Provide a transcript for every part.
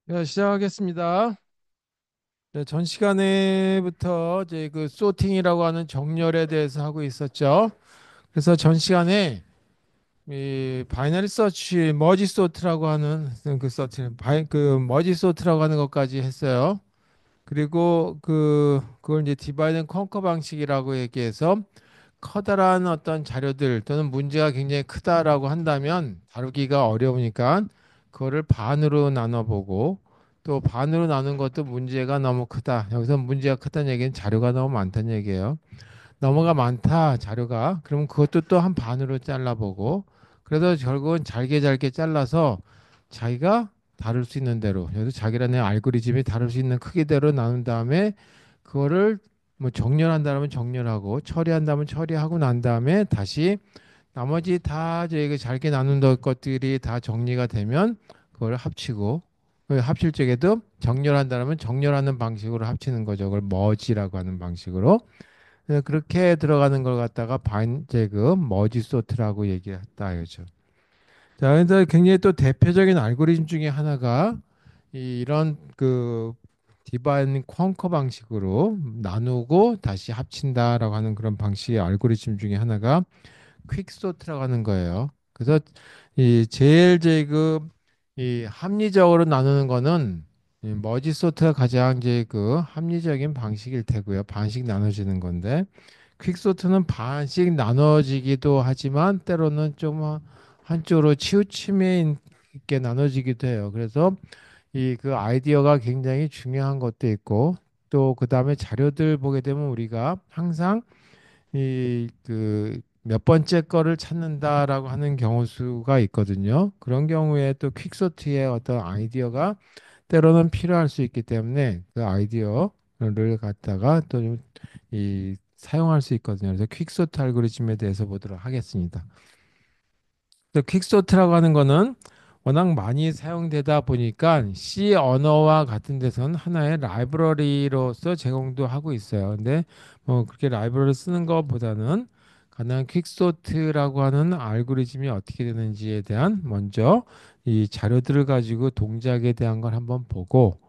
네, 시작하겠습니다. 네, 전 시간에부터 이제 그 소팅이라고 하는 정렬에 대해서 하고 있었죠. 그래서 전 시간에 이 바이너리 서치, 머지 소트라고 하는 그 서치, 그 머지 소트라고 하는 것까지 했어요. 그리고 그걸 이제 디바이드 앤 컨커 방식이라고 얘기해서 커다란 어떤 자료들 또는 문제가 굉장히 크다라고 한다면 다루기가 어려우니까 그거를 반으로 나눠보고 또 반으로 나눈 것도 문제가 너무 크다. 여기서 문제가 크다는 얘기는 자료가 너무 많다는 얘기예요. 너무가 많다, 자료가. 그러면 그것도 또 한 반으로 잘라보고 그래서 결국은 잘게 잘게 잘라서 자기가 다룰 수 있는 대로 여기서 자기라는 알고리즘이 다룰 수 있는 크기대로 나눈 다음에 그거를 뭐 정렬한다면 정렬하고 처리한다면 처리하고 난 다음에 다시 나머지 다 저희가 잘게 나눈 것들이 다 정리가 되면 그걸 합치고 그 합칠 적에도 정렬한다면 정렬하는 방식으로 합치는 거죠. 그걸 머지라고 하는 방식으로. 그래서 그렇게 들어가는 걸 갖다가 반제그 머지 소트라고 얘기했다 이거죠. 자, 그래서 굉장히 또 대표적인 알고리즘 중에 하나가 이런 그 디바인 쿼커 방식으로 나누고 다시 합친다라고 하는 그런 방식의 알고리즘 중에 하나가 퀵소트라고 하는 거예요. 그래서 이 제일 제그 이 합리적으로 나누는 거는 이 머지 소트가 가장 이제 그 합리적인 방식일 테고요. 반씩 나눠지는 건데 퀵소트는 반씩 나눠지기도 하지만 때로는 좀 한쪽으로 치우침에 있게 나눠지기도 해요. 그래서 이 그 아이디어가 굉장히 중요한 것도 있고 또 그다음에 자료들 보게 되면 우리가 항상 이 그 몇 번째 거를 찾는다라고 하는 경우 수가 있거든요. 그런 경우에 또 퀵소트의 어떤 아이디어가 때로는 필요할 수 있기 때문에 그 아이디어를 갖다가 또 이 사용할 수 있거든요. 그래서 퀵소트 알고리즘에 대해서 보도록 하겠습니다. 퀵소트라고 하는 거는 워낙 많이 사용되다 보니까 C 언어와 같은 데서는 하나의 라이브러리로서 제공도 하고 있어요. 근데 뭐 그렇게 라이브러리 쓰는 것보다는 가능한 퀵소트라고 하는 알고리즘이 어떻게 되는지에 대한 먼저 이 자료들을 가지고 동작에 대한 걸 한번 보고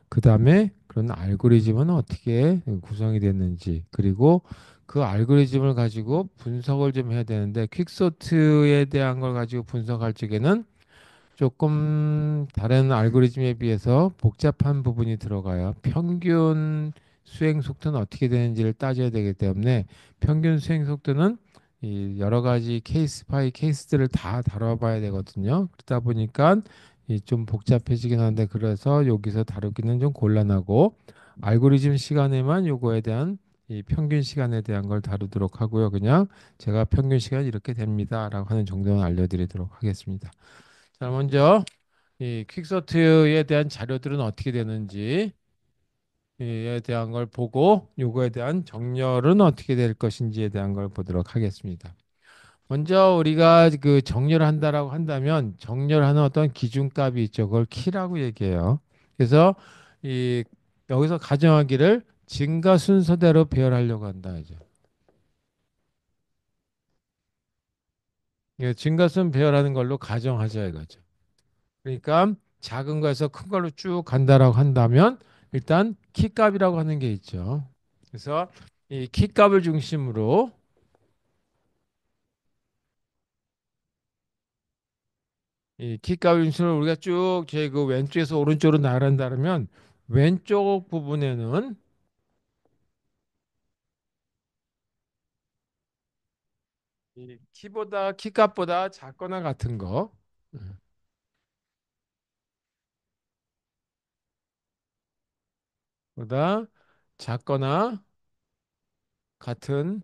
그 다음에 그런 알고리즘은 어떻게 구성이 됐는지, 그리고 그 알고리즘을 가지고 분석을 좀 해야 되는데, 퀵소트에 대한 걸 가지고 분석할 적에는 조금 다른 알고리즘에 비해서 복잡한 부분이 들어가요. 평균 수행 속도는 어떻게 되는지를 따져야 되기 때문에 평균 수행 속도는 이 여러 가지 케이스 바이 케이스들을 다 다뤄봐야 되거든요. 그러다 보니까 이 좀 복잡해지긴 한데 그래서 여기서 다루기는 좀 곤란하고 알고리즘 시간에만 요거에 대한 이 평균 시간에 대한 걸 다루도록 하고요. 그냥 제가 평균 시간 이렇게 됩니다라고 하는 정도는 알려드리도록 하겠습니다. 자, 먼저 이 퀵서트에 대한 자료들은 어떻게 되는지에 대한 걸 보고 요거에 대한 정렬은 어떻게 될 것인지에 대한 걸 보도록 하겠습니다. 먼저 우리가 그 정렬을 한다라고 한다면 정렬하는 어떤 기준값이 있죠. 그걸 키라고 얘기해요. 그래서 이 여기서 가정하기를 증가 순서대로 배열하려고 한다 이제. 증가순 배열하는 걸로 가정하자 이거죠. 그러니까 작은 거에서 큰 걸로 쭉 간다라고 한다면 일단 키값이라고 하는 게 있죠. 그래서 이 키값을 중심으로 이 키값을 중심으로 우리가 쭉 제 그 왼쪽에서 오른쪽으로 나간다면 왼쪽 부분에는 이 키보다 키값보다 작거나 같은 거 보다 작거나 같은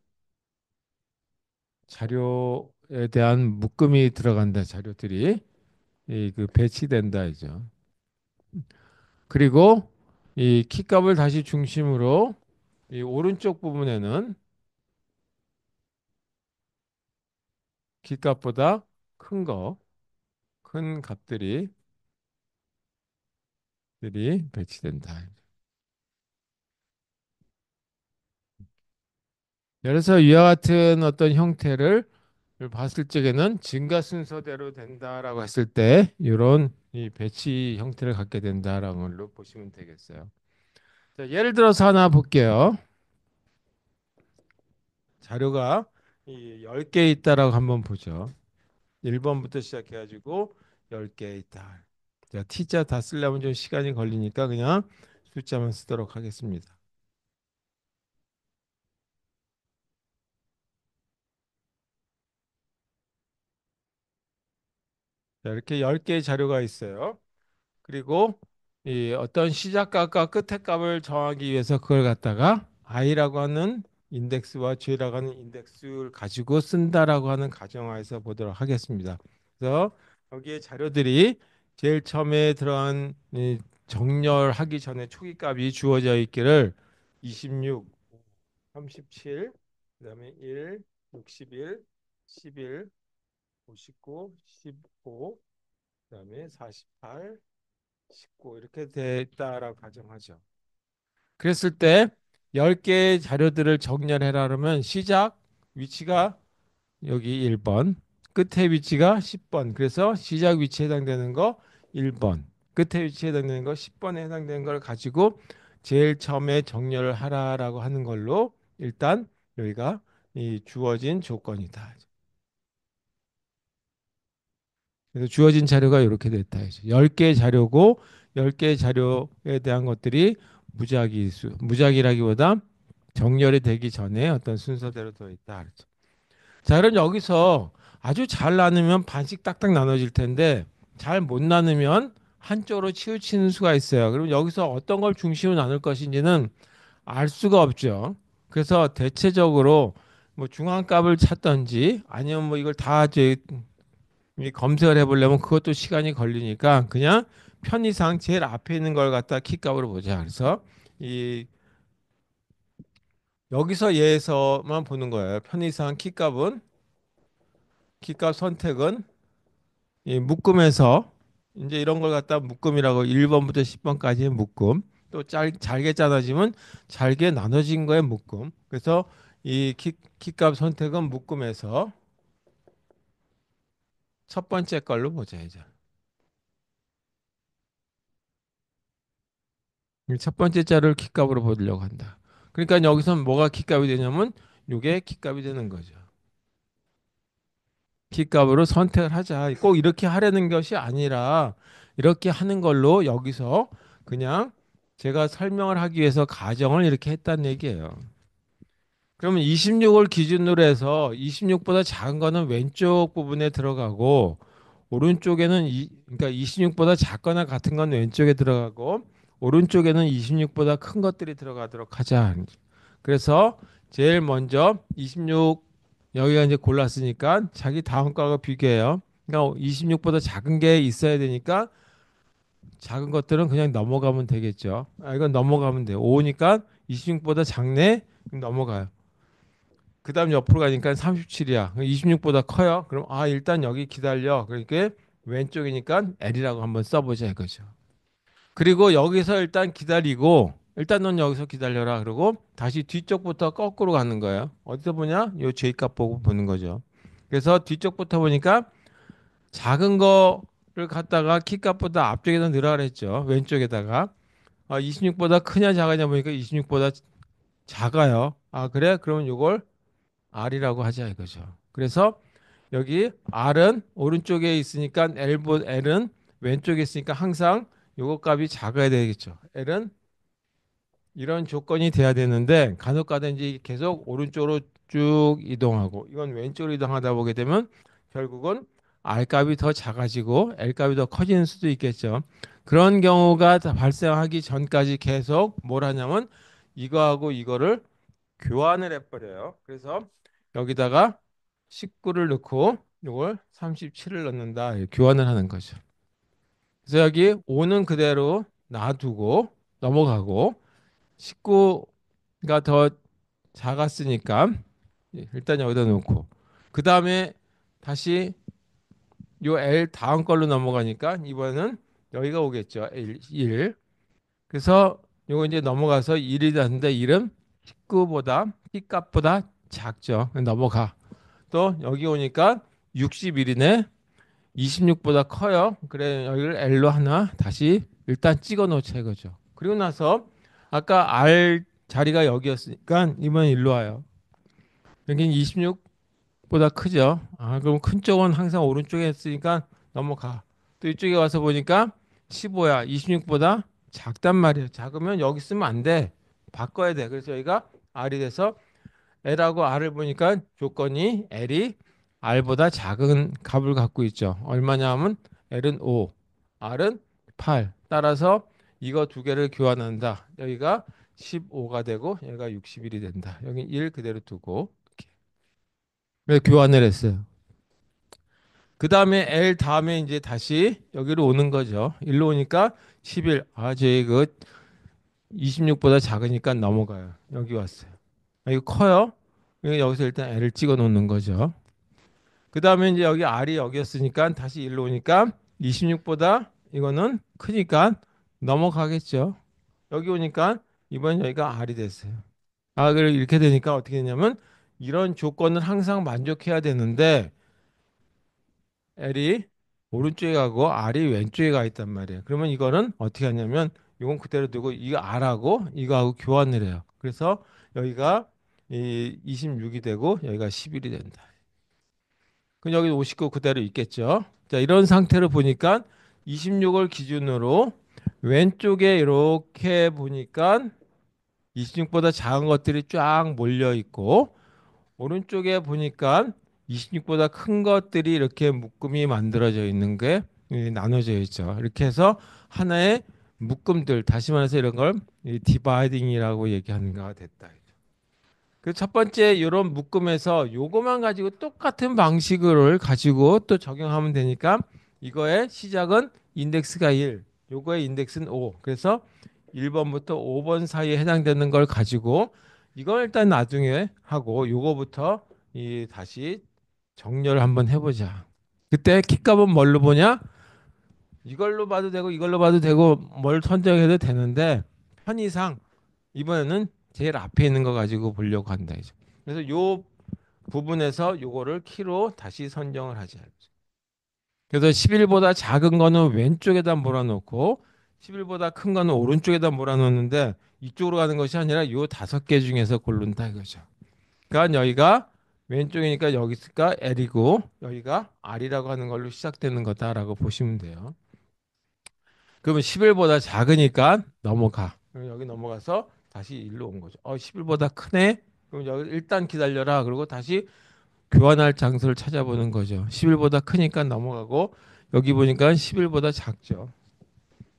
자료에 대한 묶음이 들어간다 자료들이 이 그 배치된다 이죠. 그리고 이 키값을 다시 중심으로 이 오른쪽 부분에는 키값보다 큰 거, 큰 값들이 배치된다. 그래서 이와 같은 어떤 형태를 봤을 적에는 증가 순서대로 된다라고 했을 때 이런 이 배치 형태를 갖게 된다라는 걸로 보시면 되겠어요. 자, 예를 들어서 하나 볼게요. 자료가 이 10개 있다라고 한번 보죠. 1번부터 시작해가지고 10개 있다. 자, T자 다 쓰려면 좀 시간이 걸리니까 그냥 숫자만 쓰도록 하겠습니다. 자, 이렇게 10개의 자료가 있어요. 그리고 이 어떤 시작값과 끝의 값을 정하기 위해서 그걸 갖다가 i라고 하는 인덱스와 j라고 하는 인덱스를 가지고 쓴다라고 하는 가정하에서 보도록 하겠습니다. 그래서 여기에 자료들이 제일 처음에 들어간 이 정렬하기 전에 초기 값이 주어져 있기를 26, 37, 그다음에 1, 61, 11, 59, 15, 그다음에 48, 19 이렇게 됐다라고 가정하죠. 그랬을 때 10개의 자료들을 정렬해라 그러면 시작 위치가 여기 1번, 끝에 위치가 10번. 그래서 시작 위치에 해당되는 거 1번, 끝에 위치에 해당되는 거 10번에 해당되는 걸 가지고 제일 처음에 정렬을 하라라고 하는 걸로 일단 여기가 이 주어진 조건이다. 그래서 주어진 자료가 이렇게 됐다. 10개의 자료고 10개의 자료에 대한 것들이 무작위라기보다 정렬이 되기 전에 어떤 순서대로 되어 있다. 그랬죠. 자, 그럼 여기서 아주 잘 나누면 반씩 딱딱 나눠질 텐데 잘 못 나누면 한쪽으로 치우치는 수가 있어요. 그럼 여기서 어떤 걸 중심으로 나눌 것인지는 알 수가 없죠. 그래서 대체적으로 뭐 중앙값을 찾던지 아니면 뭐 이걸 다 이 검색을 해보려면 그것도 시간이 걸리니까 그냥 편의상 제일 앞에 있는 걸 갖다 키값으로 보자. 그래서 이 여기서 얘에서만 보는 거예요. 편의상 키값 선택은 이 묶음에서 이제 이런 걸 갖다 묶음이라고 1번부터 10번까지의 묶음 또 잘게 짜놔지면 잘게 나눠진 거의 묶음. 그래서 이 키값 선택은 묶음에서 첫 번째 걸로 보자 이제. 첫 번째 자를 키값으로 보려고 한다. 그러니까 여기서 뭐가 키값이 되냐면 이게 키값이 되는 거죠. 키값으로 선택을 하자. 꼭 이렇게 하려는 것이 아니라 이렇게 하는 걸로 여기서 그냥 제가 설명을 하기 위해서 가정을 이렇게 했다는 얘기예요. 그러면 26을 기준으로 해서 26보다 작은 거는 왼쪽 부분에 들어가고 오른쪽에는 그러니까 26보다 작거나 같은 건 왼쪽에 들어가고 오른쪽에는 26보다 큰 것들이 들어가도록 하자. 그래서 제일 먼저 26 여기가 이제 골랐으니까 자기 다음 거하고 비교해요. 그러니까 26보다 작은 게 있어야 되니까 작은 것들은 그냥 넘어가면 되겠죠. 아, 이건 넘어가면 돼요. 5니까 26보다 작네? 그럼 넘어가요. 그 다음 옆으로 가니까 37이야. 26보다 커요. 그럼 아 일단 여기 기다려. 그러니까 왼쪽이니까 L이라고 한번 써보자 이거죠. 그리고 여기서 일단 기다리고 일단 넌 여기서 기다려라. 그러고 다시 뒤쪽부터 거꾸로 가는 거예요. 어디서 보냐? 요 J값 보고 보는 거죠. 그래서 뒤쪽부터 보니까 작은 거를 갖다가 키값보다 앞쪽에다 넣으라 그랬죠. 왼쪽에다가. 아, 26보다 크냐 작으냐 보니까 26보다 작아요. 아, 그래? 그러면 요걸 R이라고 하자 이거죠. 그래서 여기 R은 오른쪽에 있으니까 L은 왼쪽에 있으니까 항상 요거 값이 작아야 되겠죠. L은 이런 조건이 돼야 되는데 간혹 가든지 계속 오른쪽으로 쭉 이동하고 이건 왼쪽으로 이동하다 보게 되면 결국은 R 값이 더 작아지고 L 값이 더 커지는 수도 있겠죠. 그런 경우가 다 발생하기 전까지 계속 뭘 하냐면 이거하고 이거를 교환을 해버려요. 그래서 여기다가 19를 넣고 이걸 37을 넣는다. 교환을 하는 거죠. 그래서 여기 5는 그대로 놔두고 넘어가고 19가 더 작았으니까 일단 여기다 놓고 그 다음에 다시 요 L 다음 걸로 넘어가니까 이번에는 여기가 오겠죠. 1. 그래서 요거 이제 넘어가서 1이 되는데 1은 19보다 T값보다 작죠. 넘어가. 또 여기 오니까 61이네. 26보다 커요. 그래 여기를 L로 하나 다시 일단 찍어 놓자 이거죠. 그리고 나서 아까 R 자리가 여기였으니까 이번 일로 와요. 여긴 26보다 크죠. 아 그럼 큰 쪽은 항상 오른쪽에 있으니까 넘어가. 또 이쪽에 와서 보니까 15야. 26보다 작단 말이에요. 작으면 여기 쓰면 안 돼. 바꿔야 돼. 그래서 여기가 R이 돼서 L하고 R을 보니까 조건이 L이 R보다 작은 값을 갖고 있죠. 얼마냐 하면 L은 5, R은 8. 따라서 이거 두 개를 교환한다. 여기가 15가 되고 여기가 61이 된다. 여기 1 그대로 두고 이렇게. 그래서 교환을 했어요. 그 다음에 L 다음에 이제 다시 여기로 오는 거죠. 일로 오니까 11. 아, 저희 그 26보다 작으니까 넘어가요. 여기 왔어요. 아, 이거 커요. 그러니까 여기서 일단 L을 찍어 놓는 거죠. 그 다음에 이제 여기 R이 여기였으니까 다시 일로 오니까 26보다 이거는 크니까 넘어가겠죠. 여기 오니까 이번 여기가 R이 됐어요. 아, 그리고 이렇게 되니까 어떻게 되냐면 이런 조건을 항상 만족해야 되는데 L이 오른쪽에 가고 R이 왼쪽에 가 있단 말이에요. 그러면 이거는 어떻게 하냐면 이건 그대로 두고 이거 R하고 이거하고 교환을 해요. 그래서 여기가 이 26이 되고 여기가 11이 된다. 그럼 여기 59 그대로 있겠죠. 자, 이런 상태로 보니까 26을 기준으로 왼쪽에 이렇게 보니까 26보다 작은 것들이 쫙 몰려 있고 오른쪽에 보니까 26보다 큰 것들이 이렇게 묶음이 만들어져 있는 게 나눠져 있죠. 이렇게 해서 하나의 묶음들, 다시 말해서 이런 걸 디바이딩이라고 얘기하는 거가 됐다. 그 첫 번째 이런 묶음에서 요거만 가지고 똑같은 방식을 가지고 또 적용하면 되니까 이거의 시작은 인덱스가 1, 요거의 인덱스는 5. 그래서 1번부터 5번 사이에 해당되는 걸 가지고 이걸 일단 나중에 하고 요거부터 이 다시 정렬을 한번 해보자. 그때 키값은 뭘로 보냐? 이걸로 봐도 되고 이걸로 봐도 되고 뭘 선정해도 되는데 편의상 이번에는 제일 앞에 있는 거 가지고 보려고 한다 이죠. 그래서 요 부분에서 요거를 키로 다시 선정을 하자. 그래서 11보다 작은 거는 왼쪽에다 몰아놓고 11보다 큰 거는 오른쪽에다 몰아놓는데 이쪽으로 가는 것이 아니라 요 다섯 개 중에서 고른다 이거죠. 그러니까 여기가 왼쪽이니까 여기 있을까 L이고 여기가 R이라고 하는 걸로 시작되는 거다라고 보시면 돼요. 그러면 11보다 작으니까 넘어가. 그럼 여기 넘어가서 다시 일로 온 거죠. 11보다 크네. 그럼 여기 일단 기다려라. 그리고 다시 교환할 장소를 찾아보는 거죠. 11보다 크니까 넘어가고 여기 보니까 11보다 작죠.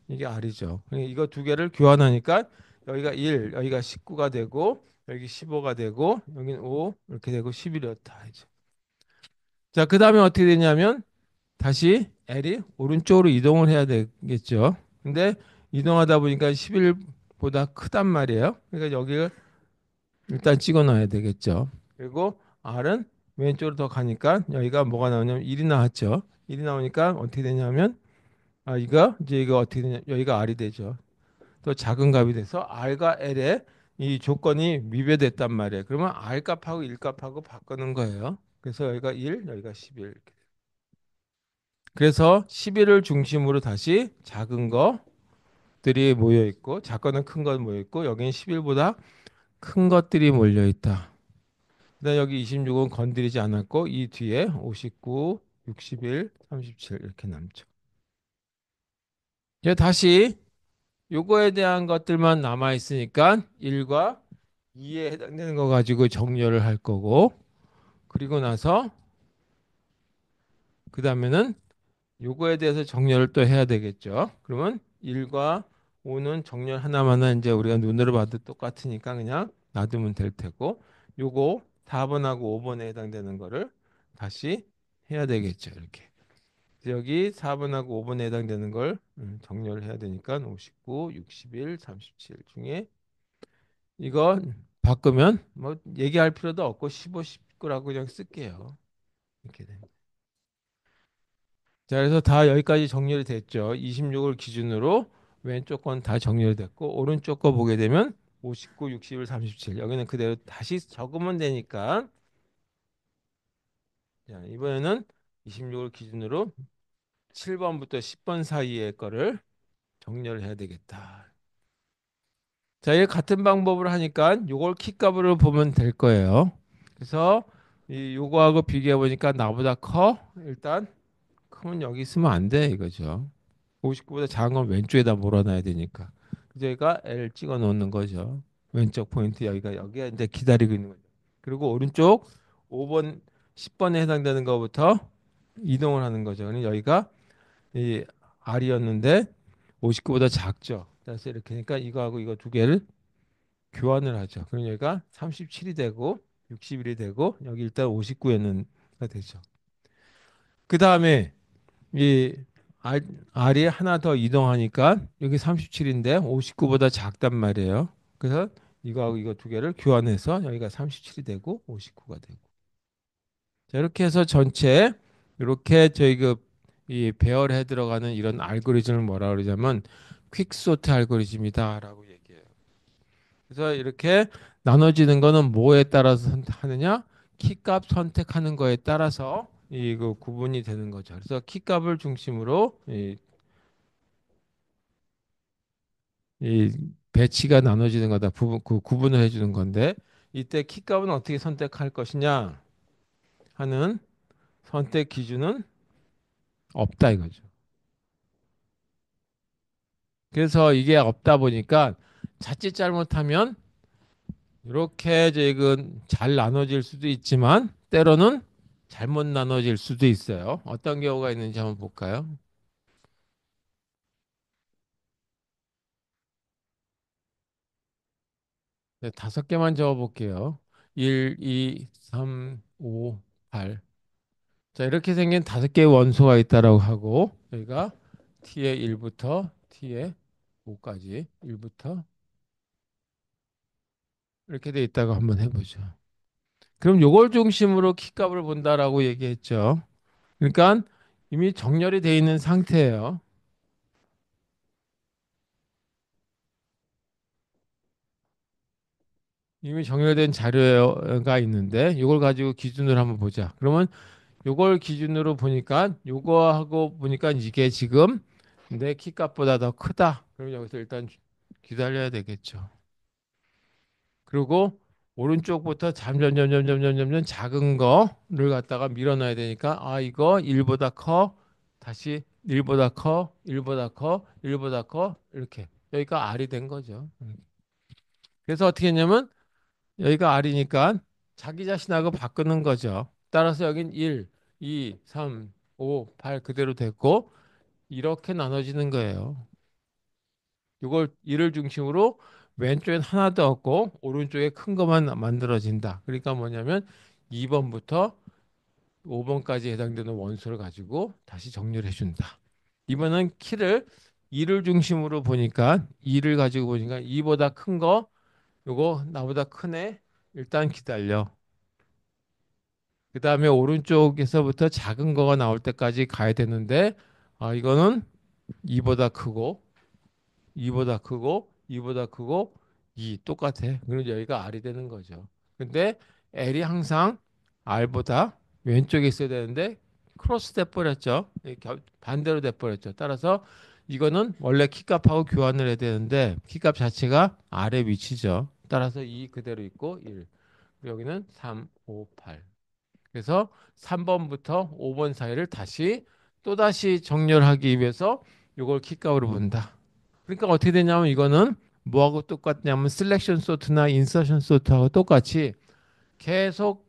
이게 R이죠. 그러니까 이거 두 개를 교환하니까 여기가 1, 여기가 19가 되고 여기 15가 되고 여기는 5 이렇게 되고 11이었다. 자, 그 다음에 어떻게 되냐면 다시 L이 오른쪽으로 이동을 해야 되겠죠. 근데 이동하다 보니까 11보다 크단 말이에요. 그러니까 여기를 일단 찍어 놔야 되겠죠. 그리고 R은 왼쪽으로 더 가니까 여기가 뭐가 나오냐면 1이 나왔죠. 1이 나오니까 어떻게 되냐면 이거 이제 이거 어떻게 되냐 여기가 R이 되죠. 또 작은 값이 돼서 R과 L의 이 조건이 미배됐단 말이에요. 그러면 R 값하고 1 값하고 바꾸는 거예요. 그래서 여기가 1, 여기가 11. 그래서 11을 중심으로 다시 작은 것들이 모여 있고 작거나 큰 것 모여 있고 여기는 11보다 큰 것들이 몰려 있다. 그다음 여기 26은 건드리지 않았고 이 뒤에 59, 61, 37 이렇게 남죠. 이제 다시 요거에 대한 것들만 남아 있으니까 1과 2에 해당되는 거 가지고 정렬을 할 거고 그리고 나서 그 다음에는 요거에 대해서 정렬을 또 해야 되겠죠. 그러면 1과 5는 정렬 하나만은 이제 우리가 눈으로 봐도 똑같으니까 그냥 놔두면 될 테고 요거 4번하고 5번에 해당되는 거를 다시 해야 되겠죠. 이렇게. 그래서 여기 4번하고 5번에 해당되는 걸 정렬을 해야 되니까 59, 61, 37 중에 이거 바꾸면 뭐 얘기할 필요도 없고 15, 19라고 그냥 쓸게요. 이렇게 됩니다. 자, 그래서 다 여기까지 정렬이 됐죠. 26을 기준으로 왼쪽 건 다 정렬이 됐고 오른쪽 거 보게 되면 59, 61, 37 여기는 그대로 다시 적으면 되니까 자, 이번에는 26을 기준으로 7번부터 10번 사이의 거를 정렬을 해야 되겠다. 자, 이 같은 방법을 하니까 요걸 키값으로 보면 될 거예요. 그래서 이 요거하고 비교해 보니까 나보다 커. 일단 크면 여기 있으면 안 돼 이거죠. 59보다 작은 건 왼쪽에다 몰아놔야 되니까. 그래서 여기가 L 찍어 놓는 거죠. 왼쪽 포인트 여기가 여기에 이제 기다리고 있는 거죠. 그리고 오른쪽 5번, 10번에 해당되는 것부터 이동을 하는 거죠. 그러니까 여기가 이 R이었는데 59보다 작죠. 그래서 이렇게 하니까 이거하고 이거 두 개를 교환을 하죠. 그럼 여기가 37이 되고 61이 되고 여기 일단 59가 되죠. 그 다음에 이 R, R이 하나 더 이동하니까 여기 37인데 59보다 작단 말이에요. 그래서 이거하고 이거 두 개를 교환해서 여기가 37이 되고 59가 되고. 자, 이렇게 해서 전체 이렇게 저희 이 배열해 들어가는 이런 알고리즘을 뭐라 그러냐면 퀵소트 알고리즘이다라고 얘기해요. 그래서 이렇게 나눠지는 거는 뭐에 따라서 선택하느냐? 키값 선택하는 거에 따라서 이거 구분이 되는 거죠. 그래서 키값을 중심으로 이 배치가 나눠지는 거다. 구분을 해주는 건데 이때 키값은 어떻게 선택할 것이냐 하는 선택 기준은 없다 이거죠. 그래서 이게 없다 보니까 자칫 잘못하면 이렇게 지금 잘 나눠질 수도 있지만 때로는 잘못 나눠질 수도 있어요. 어떤 경우가 있는지 한번 볼까요? 네, 다섯 개만 적어 볼게요. 1, 2, 3, 5, 8. 자, 이렇게 생긴 다섯 개의 원소가 있다라고 하고 여기가 T의 1부터 T의 5까지 1부터 이렇게 돼 있다고 한번 해보죠. 그럼 요걸 중심으로 키값을 본다라고 얘기했죠. 그러니까 이미 정렬이 돼 있는 상태예요. 이미 정렬된 자료가 있는데 이걸 가지고 기준으로 한번 보자. 그러면 이걸 기준으로 보니까 요거하고 보니까 이게 지금 내 키값보다 더 크다. 그럼 여기서 일단 기다려야 되겠죠. 그리고 오른쪽부터 점점 작은 거를 갖다가 밀어놔야 되니까 아 이거 1보다 커. 다시 1보다 커. 1보다 커. 1보다 커. 이렇게 여기가 R이 된 거죠. 그래서 어떻게 했냐면 여기가 R이니까 자기 자신하고 바꾸는 거죠. 따라서 여긴 1, 2, 3, 5, 8 그대로 됐고 이렇게 나눠지는 거예요. 이걸 1을 중심으로 왼쪽엔 하나도 없고 오른쪽에 큰 것만 만들어진다. 그러니까 뭐냐면 2번부터 5번까지 해당되는 원소를 가지고 다시 정리를 해준다. 이번은 키를 2를 중심으로 보니까 2를 가지고 보니까 2보다 큰 거, 요거 나보다 크네. 일단 기다려. 그 다음에 오른쪽에서부터 작은 거가 나올 때까지 가야 되는데, 아, 이거는 2보다 크고, 2보다 크고, 2보다 크고, 2 똑같아. 그럼 여기가 R이 되는 거죠. 근데 L이 항상 R보다 왼쪽에 있어야 되는데, 크로스 돼 버렸죠. 반대로 돼 버렸죠. 따라서 이거는 원래 키값하고 교환을 해야 되는데, 키값 자체가 R의 위치죠. 따라서 2 그대로 있고, 1. 여기는 3, 5, 8. 그래서 3번부터 5번 사이를 다시 또다시 정렬하기 위해서 이걸 키값으로 본다. 그러니까 어떻게 되냐면 이거는 뭐하고 똑같냐면 셀렉션 소트나 인서션 소트하고 똑같이 계속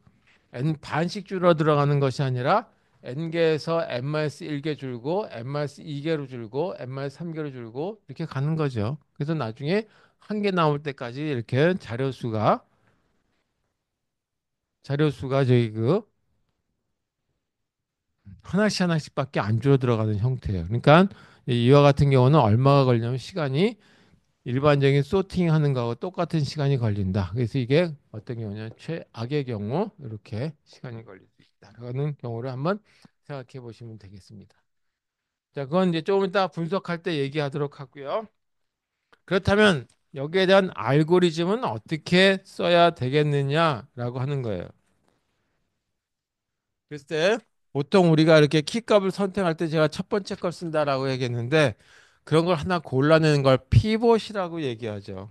n 반씩 줄어 들어가는 것이 아니라 n개에서 n-1개 줄고 n-2개로 줄고 n-3개로 줄고 이렇게 가는 거죠. 그래서 나중에 한 개 나올 때까지 이렇게 자료수가 저기 하나씩 하나씩밖에 안 줄어 들어가는 형태예요. 그러니까 이와 같은 경우는 얼마가 걸리냐면 시간이 일반적인 소팅하는 거하고 똑같은 시간이 걸린다. 그래서 이게 어떤 경우냐 최악의 경우 이렇게 시간이 걸릴 수 있다라는 경우를 한번 생각해 보시면 되겠습니다. 자, 그건 이제 조금 이따 분석할 때 얘기하도록 하고요. 그렇다면 여기에 대한 알고리즘은 어떻게 써야 되겠느냐라고 하는 거예요. 그랬을 때 보통 우리가 이렇게 키 값을 선택할 때 제가 첫 번째 걸 쓴다라고 얘기했는데 그런 걸 하나 골라내는 걸 피벗이라고 얘기하죠.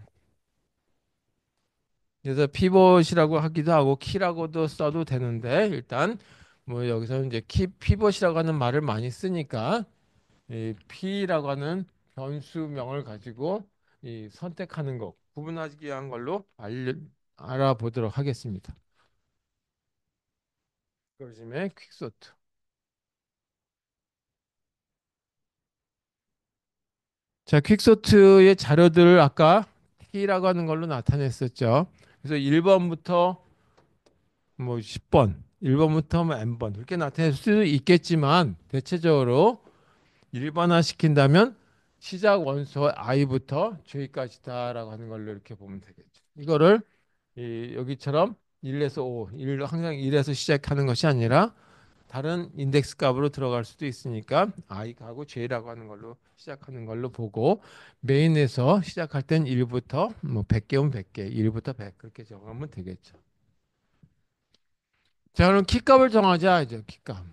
그래서 피벗이라고 하기도 하고 키라고도 써도 되는데 일단 뭐 여기서는 이제 키 피벗이라고 하는 말을 많이 쓰니까 이 p라고 하는 변수명을 가지고 이 선택하는 거 구분하기 위한 걸로 알아보도록 하겠습니다. 요즘에 퀵소트. 자, 퀵소트의 자료들을 아까 T라고 하는 걸로 나타냈었죠. 그래서 1번부터 뭐 10번, 1번부터 뭐 N번 그렇게 나타낼 수도 있겠지만 대체적으로 일반화 시킨다면 시작 원소 i부터 j까지다라고 하는 걸로 이렇게 보면 되겠죠. 이거를 여기처럼 1에서 5, 항상 1에서 시작하는 것이 아니라 다른 인덱스 값으로 들어갈 수도 있으니까 i하고 j라고 하는 걸로 시작하는 걸로 보고 메인에서 시작할 땐 1부터 뭐 100개면 100개, 1부터 100 그렇게 정하면 되겠죠. 자, 그럼 키값을 정하자 이제 키값.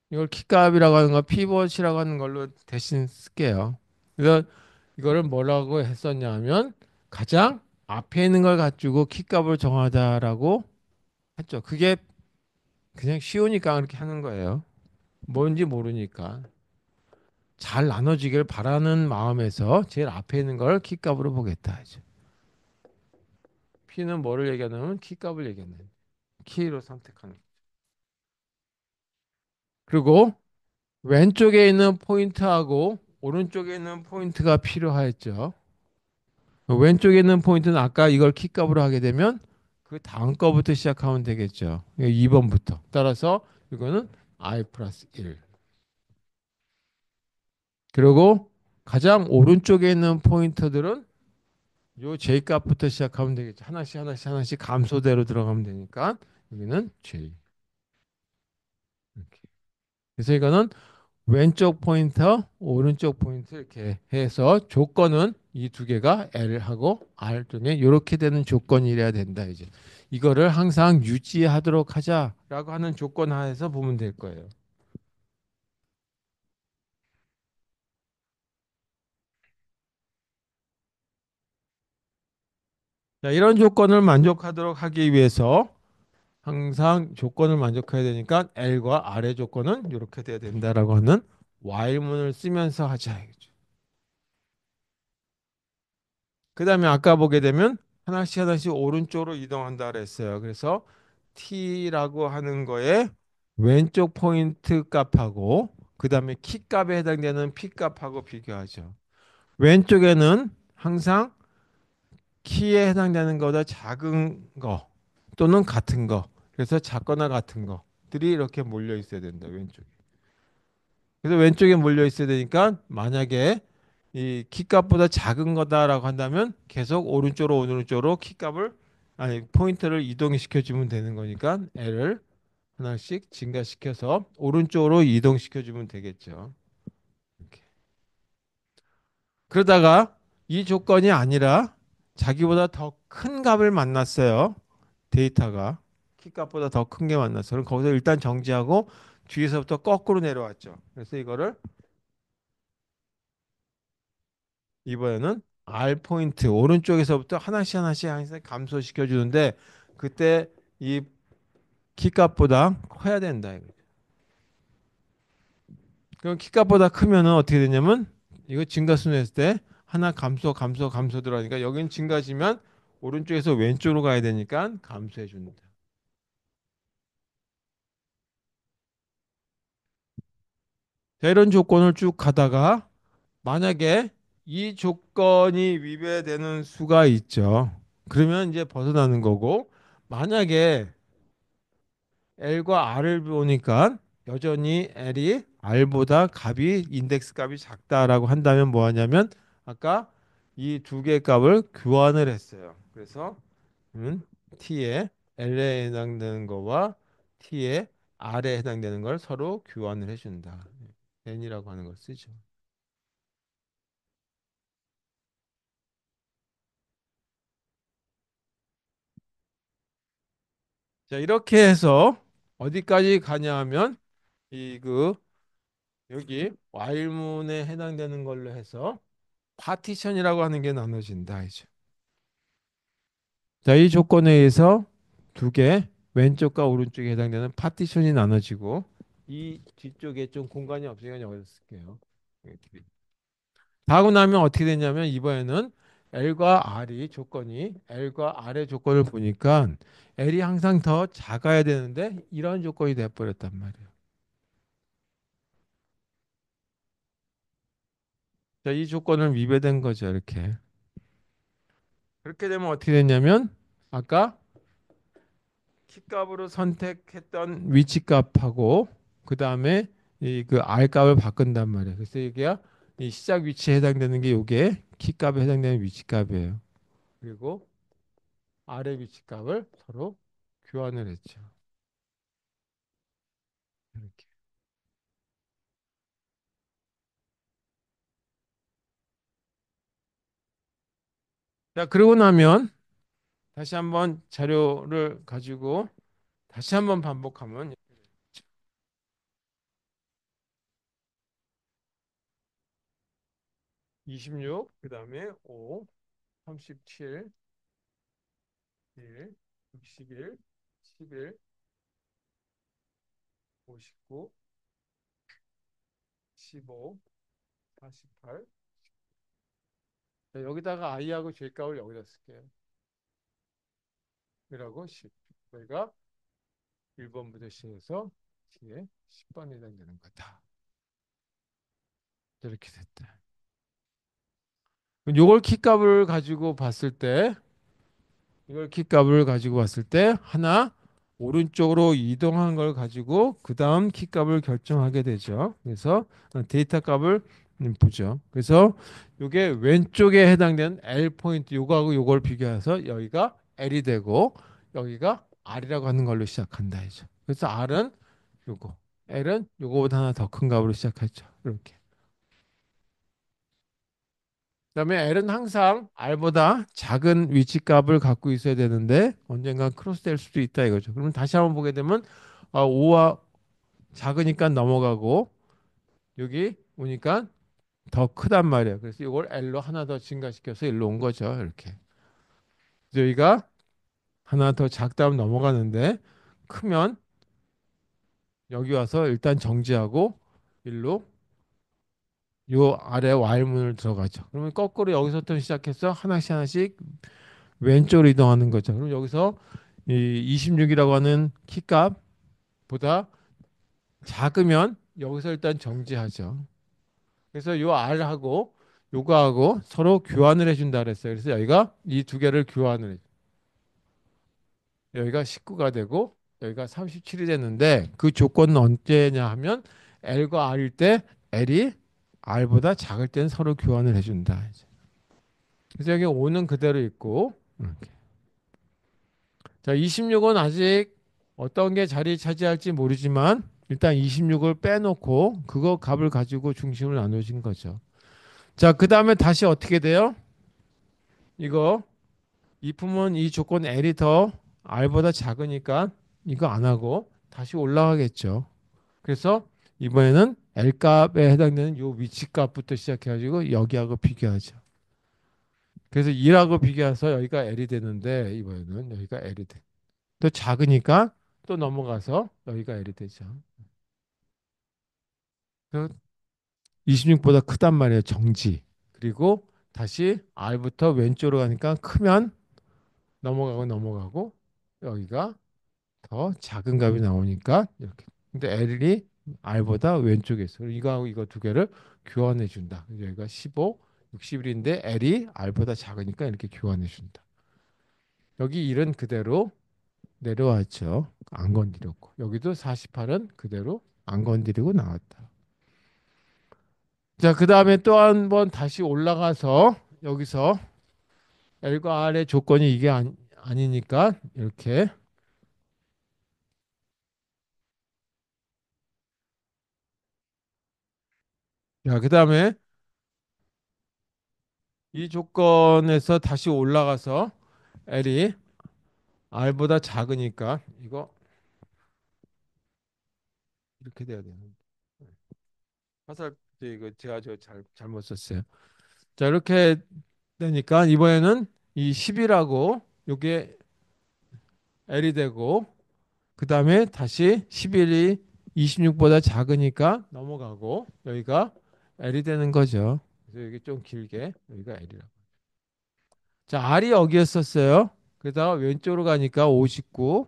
이걸 키값이라고 하는 거 피벗이라고 하는 걸로 대신 쓸게요. 그래서 이거를 뭐라고 했었냐면 가장 앞에 있는 걸 가지고 키값을 정하자라고 했죠. 그게 그냥 쉬우니까 그렇게 하는 거예요. 뭔지 모르니까. 잘 나눠지길 바라는 마음에서 제일 앞에 있는 걸 키값으로 보겠다. 이제. P는 뭐를 얘기하냐면 키값을 얘기하는 키로 선택하는. 그리고 왼쪽에 있는 포인트하고 오른쪽에 있는 포인트가 필요하였죠. 왼쪽에 있는 포인트는 아까 이걸 키값으로 하게 되면 그 다음 거부터 시작하면 되겠죠. 2번부터. 따라서 이거는 i 플러스 1. 그리고 가장 오른쪽에 있는 포인터들은 요 j 값부터 시작하면 되겠죠. 하나씩 하나씩 하나씩 감소대로 들어가면 되니까 여기는 j. 이렇게. 그래서 이거는 왼쪽 포인터, 오른쪽 포인트 이렇게 해서 조건은 이 두 개가 L하고 R 중에 이렇게 되는 조건이래야 된다 이제. 이거를 항상 유지하도록 하자라고 하는 조건 하에서 보면 될 거예요. 자, 이런 조건을 만족하도록 하기 위해서 항상 조건을 만족해야 되니까 L과 R의 조건은 이렇게 돼야 된다라고 하는 while문을 쓰면서 하자. 그 다음에 아까 보게 되면 하나씩 하나씩 오른쪽으로 이동한다 그랬어요. 그래서 T라고 하는 거에 왼쪽 포인트 값하고 그 다음에 키 값에 해당되는 P 값하고 비교하죠. 왼쪽에는 항상 키에 해당되는 것보다 작은 거 또는 같은 거. 그래서 작거나 같은 것들이 이렇게 몰려 있어야 된다. 왼쪽에. 그래서 왼쪽에 몰려 있어야 되니까 만약에 이 키값보다 작은 거다라고 한다면 계속 오른쪽으로 키값을 아니 포인트를 이동시켜 주면 되는 거니까 L을 하나씩 증가시켜서 오른쪽으로 이동시켜 주면 되겠죠. 이렇게. 그러다가 이 조건이 아니라 자기보다 더 큰 값을 만났어요. 데이터가 키값보다 더 큰 게 만났어. 그럼 거기서 일단 정지하고 뒤에서부터 거꾸로 내려왔죠. 그래서 이거를 이번에는 R 포인트 오른쪽에서부터 하나씩 감소시켜 주는데 그때 이 키값보다 커야 된다 이거죠. 그럼 키값보다 크면은 어떻게 되냐면 이거 증가순 했을 때 하나 감소 들어가니까 여기는 증가지만 오른쪽에서 왼쪽으로 가야 되니까 감소해 줍니다. 자, 이런 조건을 쭉 가다가 만약에 이 조건이 위배되는 수가 있죠. 그러면 이제 벗어나는 거고 만약에 L과 R을 보니까 여전히 L이 R보다 값이 인덱스 값이 작다라고 한다면 뭐 하냐면 아까 이 두 개의 값을 교환을 했어요. 그래서 T에 L에 해당되는 거와 T에 R에 해당되는 걸 서로 교환을 해준다. N이라고 하는 걸 쓰죠. 자, 이렇게 해서 어디까지 가냐 하면 이 그 여기 while문에 해당되는 걸로 해서 파티션이라고 하는 게 나눠진다 이제. 자, 이 조건에 의해서 두 개, 왼쪽과 오른쪽에 해당되는 파티션이 나눠지고 이 뒤쪽에 좀 공간이 없으니까 여기서 쓸게요. 다 하고 나면 어떻게 되냐면 이번에는 L과 R이 조건이 L과 R의 조건을 보니까 L이 항상 더 작아야 되는데 이런 조건이 돼버렸단 말이에요. 자, 이 조건을 위배된 거죠, 이렇게. 그렇게 되면 어떻게 되냐면 아까 키값으로 선택했던 위치 값하고 그 다음에 이 그 R 값을 바꾼단 말이에요. 그래서 이게 이 시작 위치에 해당되는 게 이게 키값에 해당되는 위치 값이에요. 그리고 R의 위치 값을 서로 교환을 했죠. 이렇게. 자, 그러고 나면 다시 한번 자료를 가지고 다시 한번 반복하면 26, 그 다음에 5, 37, 1, 61, 11, 59, 15, 48. 자, 여기다가 i하고 j값을 여기다 쓸게요. 이라고 10. 저희가 1번부터 시작해서 뒤에 10번이 해당되는 거다. 이렇게 됐다. 요걸 키값을 가지고 봤을 때 이걸 키값을 가지고 봤을 때 하나 오른쪽으로 이동한 걸 가지고 그 다음 키값을 결정하게 되죠. 그래서 데이터 값을 보죠. 그래서 이게 왼쪽에 해당되는 L 포인트 요거하고 요걸 비교해서 여기가 L이 되고 여기가 R이라고 하는 걸로 시작한다 이죠. 그래서 R은 요거, L은 요거보다 하나 더 큰 값으로 시작하죠. 이렇게. 그다음에 L은 항상 R보다 작은 위치 값을 갖고 있어야 되는데 언젠가 크로스될 수도 있다 이거죠. 그러면 다시 한번 보게 되면 5와 작으니까 넘어가고 여기 오니까 더 크단 말이에요. 그래서 이걸 L로 하나 더 증가시켜서 일로 온 거죠. 이렇게. 그래서 여기가 하나 더 작다면 넘어가는데 크면 여기 와서 일단 정지하고 일로 요 아래 Y문을 들어가죠. 그러면 거꾸로 여기서부터 시작해서 하나씩 하나씩 왼쪽으로 이동하는 거죠. 그럼 여기서 이 26이라고 하는 키값보다 작으면 여기서 일단 정지하죠. 그래서 요 R하고 요거하고 서로 교환을 해준다 그랬어요. 그래서 여기가 이 두 개를 교환을 해요. 여기가 19가 되고 여기가 37이 됐는데 그 조건은 언제냐 하면 L과 R일 때 L이 R보다 작을 때는 서로 교환을 해준다. 그래서 여기 5는 그대로 있고 자, 26은 아직 어떤 게 자리 차지할지 모르지만 일단 26을 빼놓고 그거 값을 가지고 중심을 나누신 거죠. 자, 그 다음에 다시 어떻게 돼요? 이거 이품은 이 조건 L이 더 R보다 작으니까 이거 안 하고 다시 올라가겠죠. 그래서 이번에는 L 값에 해당되는 요 위치 값부터 시작해가지고 여기하고 비교하죠. 그래서 2하고 비교해서 여기가 L이 되는데 이번에는 여기가 L이 돼. 또 작으니까 또 넘어가서 여기가 L이 되죠. 그 26보다 크단 말이에요. 정지. 그리고 다시 R부터 왼쪽으로 가니까 크면 넘어가고 넘어가고 여기가 더 작은 값이 나오니까 이렇게. 근데 L이 R보다 왼쪽에 있어. 이거하고 이거 두 개를 교환해 준다. 여기가 15, 61인데 L이 R보다 작으니까 이렇게 교환해 준다. 여기 1은 그대로 내려왔죠. 안 건드렸고. 여기도 48은 그대로 안 건드리고 나왔다. 자, 그 다음에 또 한 번 다시 올라가서 여기서 L과 R의 조건이 이게 아니니까 이렇게. 자, 그 다음에 이 조건에서 다시 올라가서 L이 R보다 작으니까 이거 이렇게 돼야 되는. 화살 이거 제가 잘못 썼어요. 자, 이렇게 되니까 이번에는 이 10이라고 요게 L이 되고 그다음에 다시 11이 26보다 작으니까 넘어가고 여기가 L이 되는 거죠. 그래서 여기 좀 길게 여기가 L이라고. 자, R이 여기였었어요. 그러다가 왼쪽으로 가니까 59.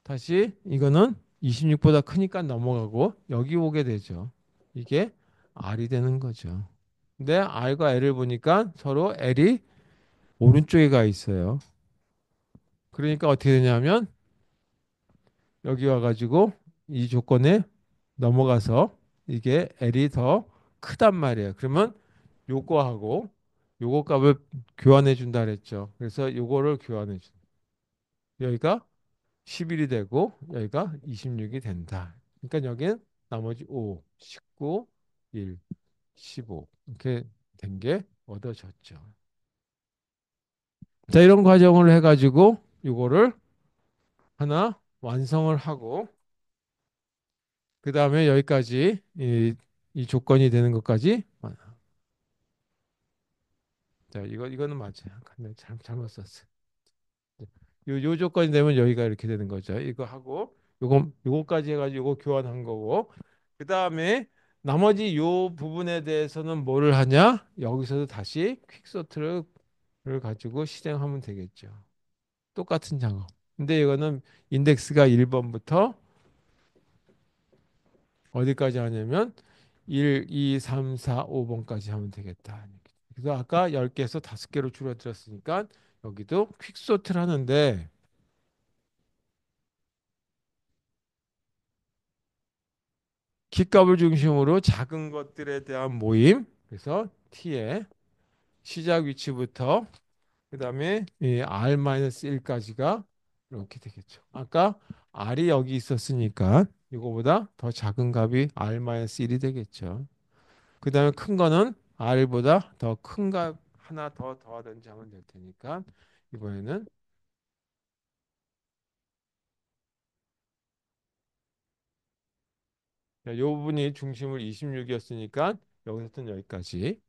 다시 이거는 26보다 크니까 넘어가고 여기 오게 되죠. 이게 R이 되는 거죠. 근데 R과 L을 보니까 서로 L이 오른쪽에 가 있어요. 그러니까 어떻게 되냐면 여기 와가지고 이 조건에 넘어가서 이게 L이 더 크단 말이에요. 그러면 요거하고 요거 값을 교환해 준다 그랬죠. 그래서 요거를 교환해 준. 여기가 11이 되고 여기가 26이 된다. 그러니까 여기는 나머지 5, 19, 1, 15 이렇게 된 게 얻어졌죠. 자, 이런 과정을 해가지고 요거를 하나 완성을 하고 그 다음에 여기까지 이 조건이 되는 것까지 자 이거는 맞아요. 근데 잘못 썼어요. 요 조건이 되면 여기가 이렇게 되는 거죠. 이거 하고 요거까지 해가지고 요거 교환한 거고 그 다음에 나머지 요 부분에 대해서는 뭐를 하냐? 여기서도 다시 퀵소트를 가지고 실행하면 되겠죠. 똑같은 작업. 근데 이거는 인덱스가 1번부터 어디까지 하냐면 1, 2, 3, 4, 5번까지 하면 되겠다. 그래서 아까 10개에서 5개로 줄어들었으니까 여기도 퀵소트를 하는데 키값을 중심으로 작은 것들에 대한 모임. 그래서 t의 시작 위치부터 그다음에 이 r-1까지가 이렇게 되겠죠. 아까 r이 여기 있었으니까 이거보다 더 작은 값이 r-1이 되겠죠. 그다음에 큰 거는 r보다 더 큰 값 하나 더 더하든지 하면 될 테니까 이번에는 이 부분이 중심을 26이었으니까 여기서부터 여기까지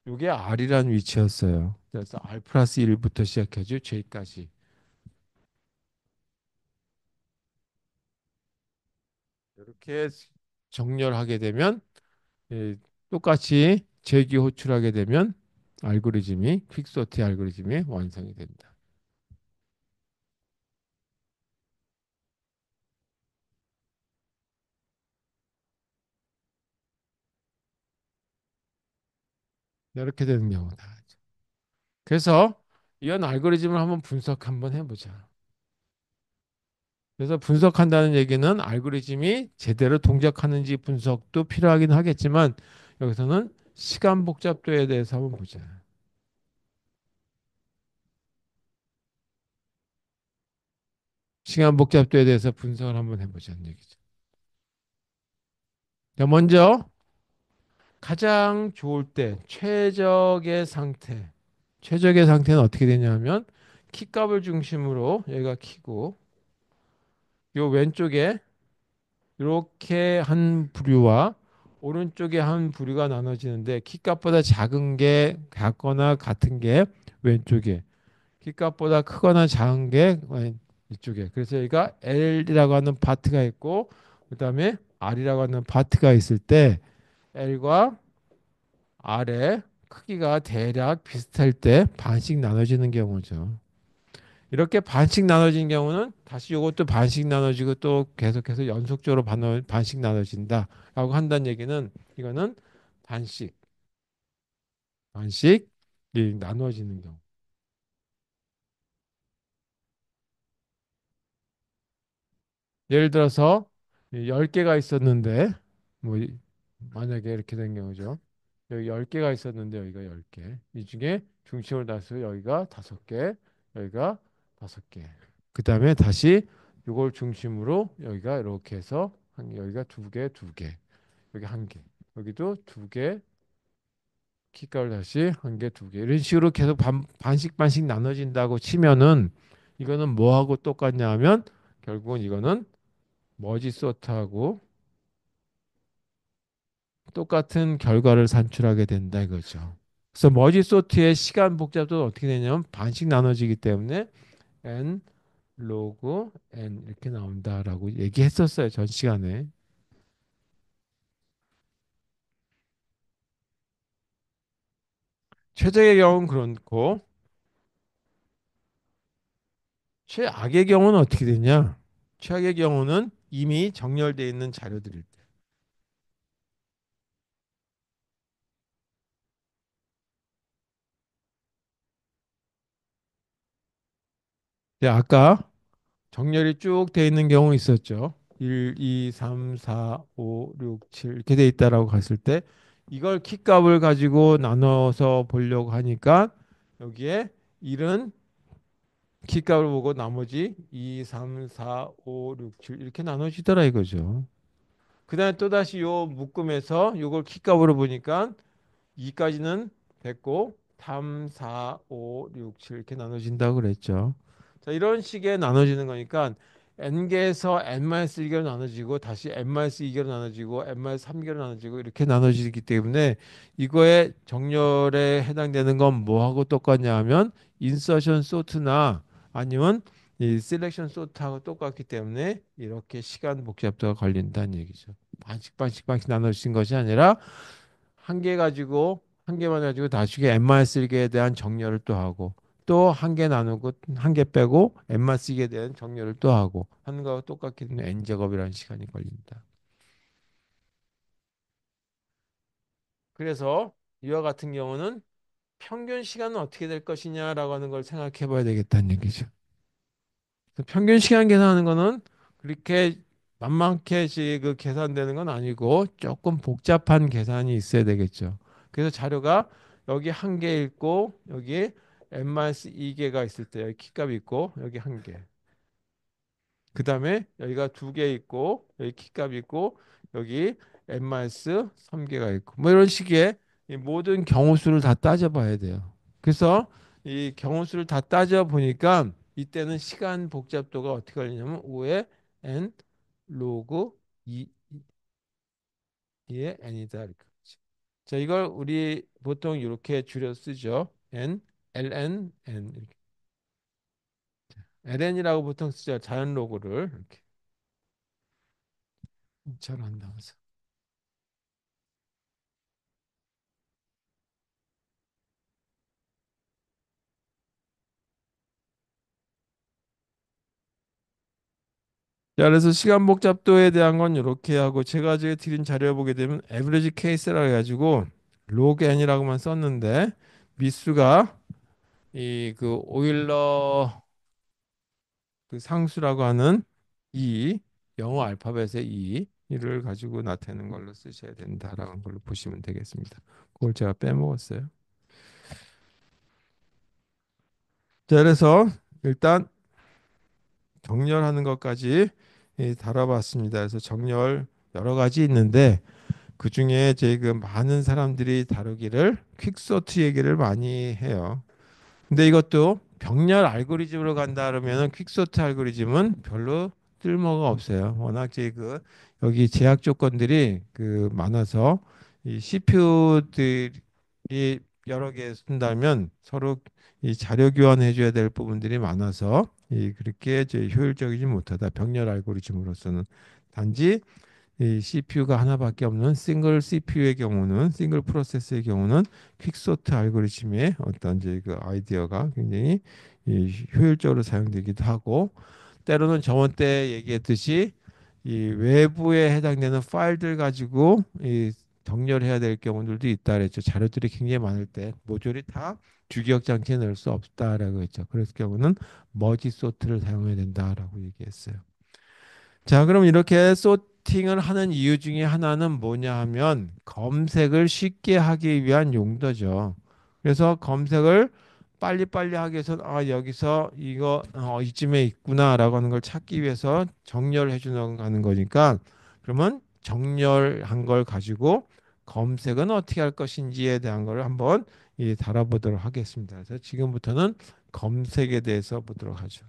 이게 R이라는 위치였어요. 그래서 R 플러스 1부터 시작해서 J까지. 이렇게 정렬하게 되면 예, 똑같이 재기 호출하게 되면 알고리즘이 퀵소트 알고리즘이 완성이 된다. 이렇게 되는 경우다. 그래서 이런 알고리즘을 한번 분석 한번 해보자. 그래서 분석한다는 얘기는 알고리즘이 제대로 동작하는지 분석도 필요하긴 하겠지만 여기서는 시간 복잡도에 대해서 한번 보자. 시간 복잡도에 대해서 분석을 한번 해보자는 얘기죠. 자, 먼저 가장 좋을 때 최적의 상태. 최적의 상태는 어떻게 되냐면 키값을 중심으로 여기가 키고 요 왼쪽에 이렇게 한 부류와 오른쪽에 한 부류가 나눠지는데 키값보다 작은 게 같거나 같은 게 왼쪽에 키값보다 크거나 작은 게 이쪽에 그래서 여기가 L이라고 하는 파트가 있고 그다음에 R이라고 하는 파트가 있을 때 L과 R의 크기가 대략 비슷할 때 반씩 나눠지는 경우죠. 이렇게 반씩 나눠진 경우는 다시 이것도 반씩 나눠지고 또 계속해서 연속적으로 반씩 나눠진다라고 한다는 얘기는 이거는 반씩 반씩 나눠지는 경우. 예를 들어서 10개가 있었는데 뭐 만약에 이렇게 된 경우죠. 여기 10개가 있었는데 여기가 10개. 이 중에 중심을 다해서 여기가 5개, 여기가 5개. 그다음에 다시 이걸 중심으로 여기가 이렇게 해서 여기가 2개, 2개. 여기 1개. 여기도 2개. 키가를 다시 1개, 2개. 이런 식으로 계속 반씩 반씩 나눠진다고 치면은 이거는 뭐하고 똑같냐 하면 결국은 이거는 머지 소트하고 똑같은 결과를 산출하게 된다 이거죠. 그래서 머지 소트의 시간 복잡도 어떻게 되냐면 반씩 나눠지기 때문에 n 로그 n 이렇게 나온다라고 얘기했었어요. 전 시간에. 최적의 경우는 그렇고 최악의 경우는 어떻게 되냐? 최악의 경우는 이미 정렬되어 있는 자료들일 때. 아까 정렬이 쭉 돼 있는 경우 있었죠. 1, 2, 3, 4, 5, 6, 7 이렇게 돼 있다라고 갔을 때 이걸 키값을 가지고 나눠서 보려고 하니까 여기에 1은 키값을 보고 나머지 2, 3, 4, 5, 6, 7 이렇게 나눠지더라 이거죠. 그다음에 또다시 요 묶음에서 요걸 키값으로 보니까 2까지는 됐고 3, 4, 5, 6, 7 이렇게 나눠진다고 그랬죠. 자, 이런 식의 나눠지는 거니까 n개에서 n-1개로 나눠지고 다시 n-2개로 나눠지고 n-3개로 나눠지고 이렇게 나눠지기 때문에 이거의 정렬에 해당되는 건 뭐하고 똑같냐 하면 인서션 소트나 아니면 이 셀렉션 소트하고 똑같기 때문에 이렇게 시간 복잡도가 걸린다는 얘기죠. 반씩 나눠진 것이 아니라 한 개 가지고 한 개만 가지고 나중에 n-1개에 대한 정렬을 또 하고 또 한 개 나누고 한 개 빼고 n-2개에 대한 정렬을 또 하고 하는 거와 똑같기 때문에 n제곱이라는 시간이 걸립니다. 그래서 이와 같은 경우는 평균 시간은 어떻게 될 것이냐라고 하는 걸 생각해 봐야 되겠다는 얘기죠. 그래서 평균 시간 계산하는 거는 그렇게 만만케 그 계산되는 건 아니고 조금 복잡한 계산이 있어야 되겠죠. 그래서 자료가 여기 한 개 있고 여기 n-2개가 있을 때 여기 키값이 있고 여기 한 개. 그 다음에 여기가 두 개 있고 여기 키값이 있고 여기 n-3개가 있고 뭐 이런 식의 이 모든 경우수를 다 따져봐야 돼요. 그래서 이 경우수를 다 따져보니까 이때는 시간 복잡도가 어떻게 걸리냐면 5의 n 로그 2, 의 n이다 이렇게. 자, 이걸 우리 보통 이렇게 줄여 쓰죠. n, ln, n 이렇게. ln이라고 보통 쓰죠. 자연 로그를 이렇게 잘 안 나와서. 자, 그래서 시간 복잡도에 대한 건 이렇게 하고 제가 지금 드린 자료 보게 되면 에브리지 케이스라 해가지고 로그 n이라고만 썼는데 미수가 이 그 오일러 그 상수라고 하는 이 영어 알파벳의 이를 가지고 나타내는 걸로 쓰셔야 된다라는 걸로 보시면 되겠습니다. 그걸 제가 빼먹었어요. 자, 그래서 일단 정렬하는 것까지 다뤄봤습니다. 그래서 정렬 여러 가지 있는데 그 중에 제 그 많은 사람들이 다루기를 퀵소트 얘기를 많이 해요. 근데 이것도 병렬 알고리즘으로 간다 그러면은 퀵소트 알고리즘은 별로 쓸모가 없어요. 워낙 그 여기 제약 조건들이 그 많아서 이 CPU들이 여러 개 쓴다면 서로 이 자료 교환해 줘야 될 부분들이 많아서 이 그렇게 이제 효율적이지 못하다. 병렬 알고리즘으로서는 단지 이 CPU가 하나밖에 없는 싱글 CPU의 경우는 싱글 프로세스의 경우는 퀵소트 알고리즘의 어떤 이제 그 아이디어가 굉장히 이 효율적으로 사용되기도 하고 때로는 저번 때 얘기했듯이 이 외부에 해당되는 파일들 가지고 이 정렬해야 될 경우들도 있다 그랬죠. 자료들이 굉장히 많을 때 모조리 다 주기억 장치에 넣을 수 없다라고 했죠. 그럴 경우는 머지 소트를 사용해야 된다라고 얘기했어요. 자, 그럼 이렇게 소팅을 하는 이유 중에 하나는 뭐냐 하면 검색을 쉽게 하기 위한 용도죠. 그래서 검색을 빨리빨리 하기 위해서 아, 여기서 이거 이쯤에 있구나라고 하는 걸 찾기 위해서 정렬해 주는 하는 거니까 그러면 정렬한 걸 가지고 검색은 어떻게 할 것인지에 대한 걸 한번 다뤄보도록 하겠습니다. 그래서 지금부터는 검색에 대해서 보도록 하죠.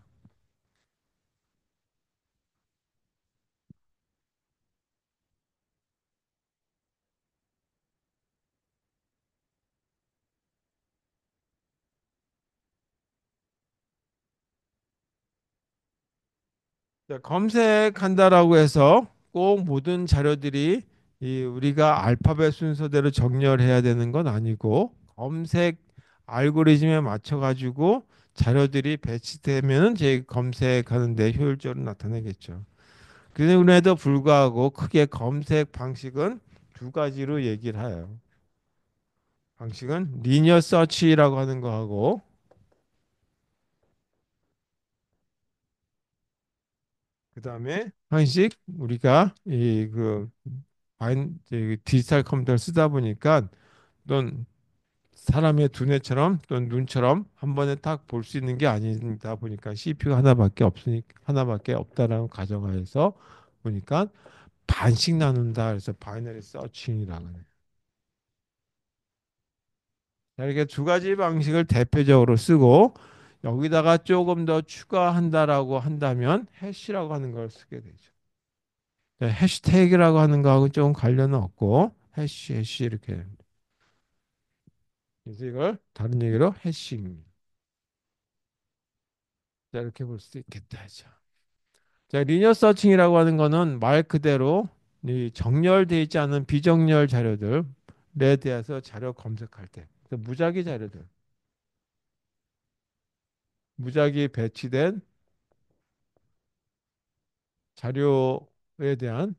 자, 검색한다라고 해서 꼭 모든 자료들이 이 우리가 알파벳 순서대로 정렬해야 되는 건 아니고 검색 알고리즘에 맞춰 가지고 자료들이 배치되면 제 검색하는 데 효율적으로 나타나겠죠. 그럼에도 불구하고 크게 검색 방식은 두 가지로 얘기를 해요. 방식은 리니어 서치라고 하는 거하고 그다음에 한식 우리가 이그 디지털 컴퓨터를 쓰다 보니까 또는 사람의 두뇌처럼 또는 눈처럼 한 번에 딱 볼 수 있는 게 아니다 보니까 CPU가 하나밖에 없으니까 하나밖에 없다라는 가정하에서 보니까 반씩 나눈다. 그래서 바이너리 서칭이라고 해요. 자, 이렇게 두 가지 방식을 대표적으로 쓰고 여기다가 조금 더 추가한다라고 한다면 해시라고 하는 걸 쓰게 되죠. 네, 해시태그라고 하는 거하고 조금 관련은 없고 해시 이렇게 그래서 이걸 다른 얘기로 해싱 자, 이렇게 볼 수 있겠다 하죠. 자, 리니어 서칭이라고 하는 거는 말 그대로 이 정렬되어 있지 않은 비정렬 자료들에 대해서 자료 검색할 때 그래서 무작위 자료들 무작위 배치된 자료에 대한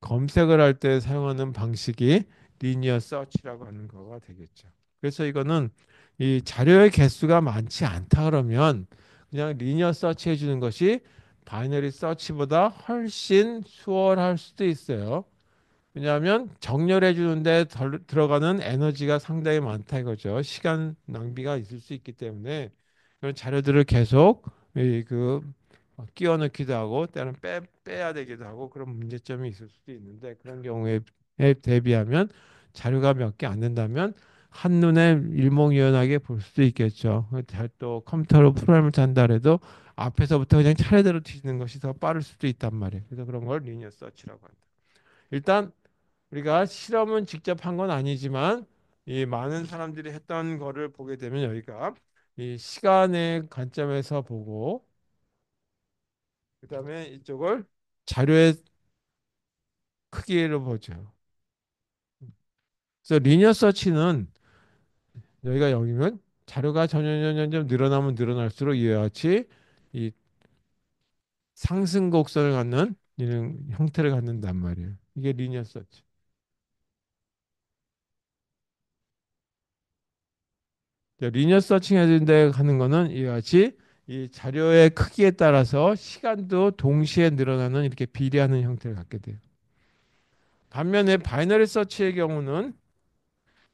검색을 할 때 사용하는 방식이 리니어 서치라고 하는 거가 되겠죠. 그래서 이거는 이 자료의 개수가 많지 않다 그러면 그냥 리니어 서치 해주는 것이 바이너리 서치보다 훨씬 수월할 수도 있어요. 왜냐하면 정렬해 주는데 들어가는 에너지가 상당히 많다 이거죠. 시간 낭비가 있을 수 있기 때문에 그런 자료들을 계속 그 끼워 넣기도 하고 때로는 빼야 되기도 하고 그런 문제점이 있을 수도 있는데 그런 경우에 대비하면 자료가 몇 개 안 된다면 한눈에 일목요연하게 볼 수도 있겠죠. 또 컴퓨터로 프로그램을 찬다 해도 앞에서부터 그냥 차례대로 뒤지는 것이 더 빠를 수도 있단 말이에요. 그래서 그런 걸 리니어 서치라고 합니다. 일단 우리가 실험은 직접 한 건 아니지만 이 많은 사람들이 했던 거를 보게 되면 여기가 이 시간의 관점에서 보고 그다음에 이쪽을 자료의 크기로 보죠. 그래서 리니어 서치는 여기가 0이면 자료가 점점 늘어나면 늘어날수록 이와 같이 이 상승 곡선을 갖는 이런 형태를 갖는단 말이에요. 이게 리니어 서치. 리니어 서칭 해준다 하는 거는 이와 같이 이 자료의 크기에 따라서 시간도 동시에 늘어나는 이렇게 비례하는 형태를 갖게 돼요. 반면에 바이너리 서치의 경우는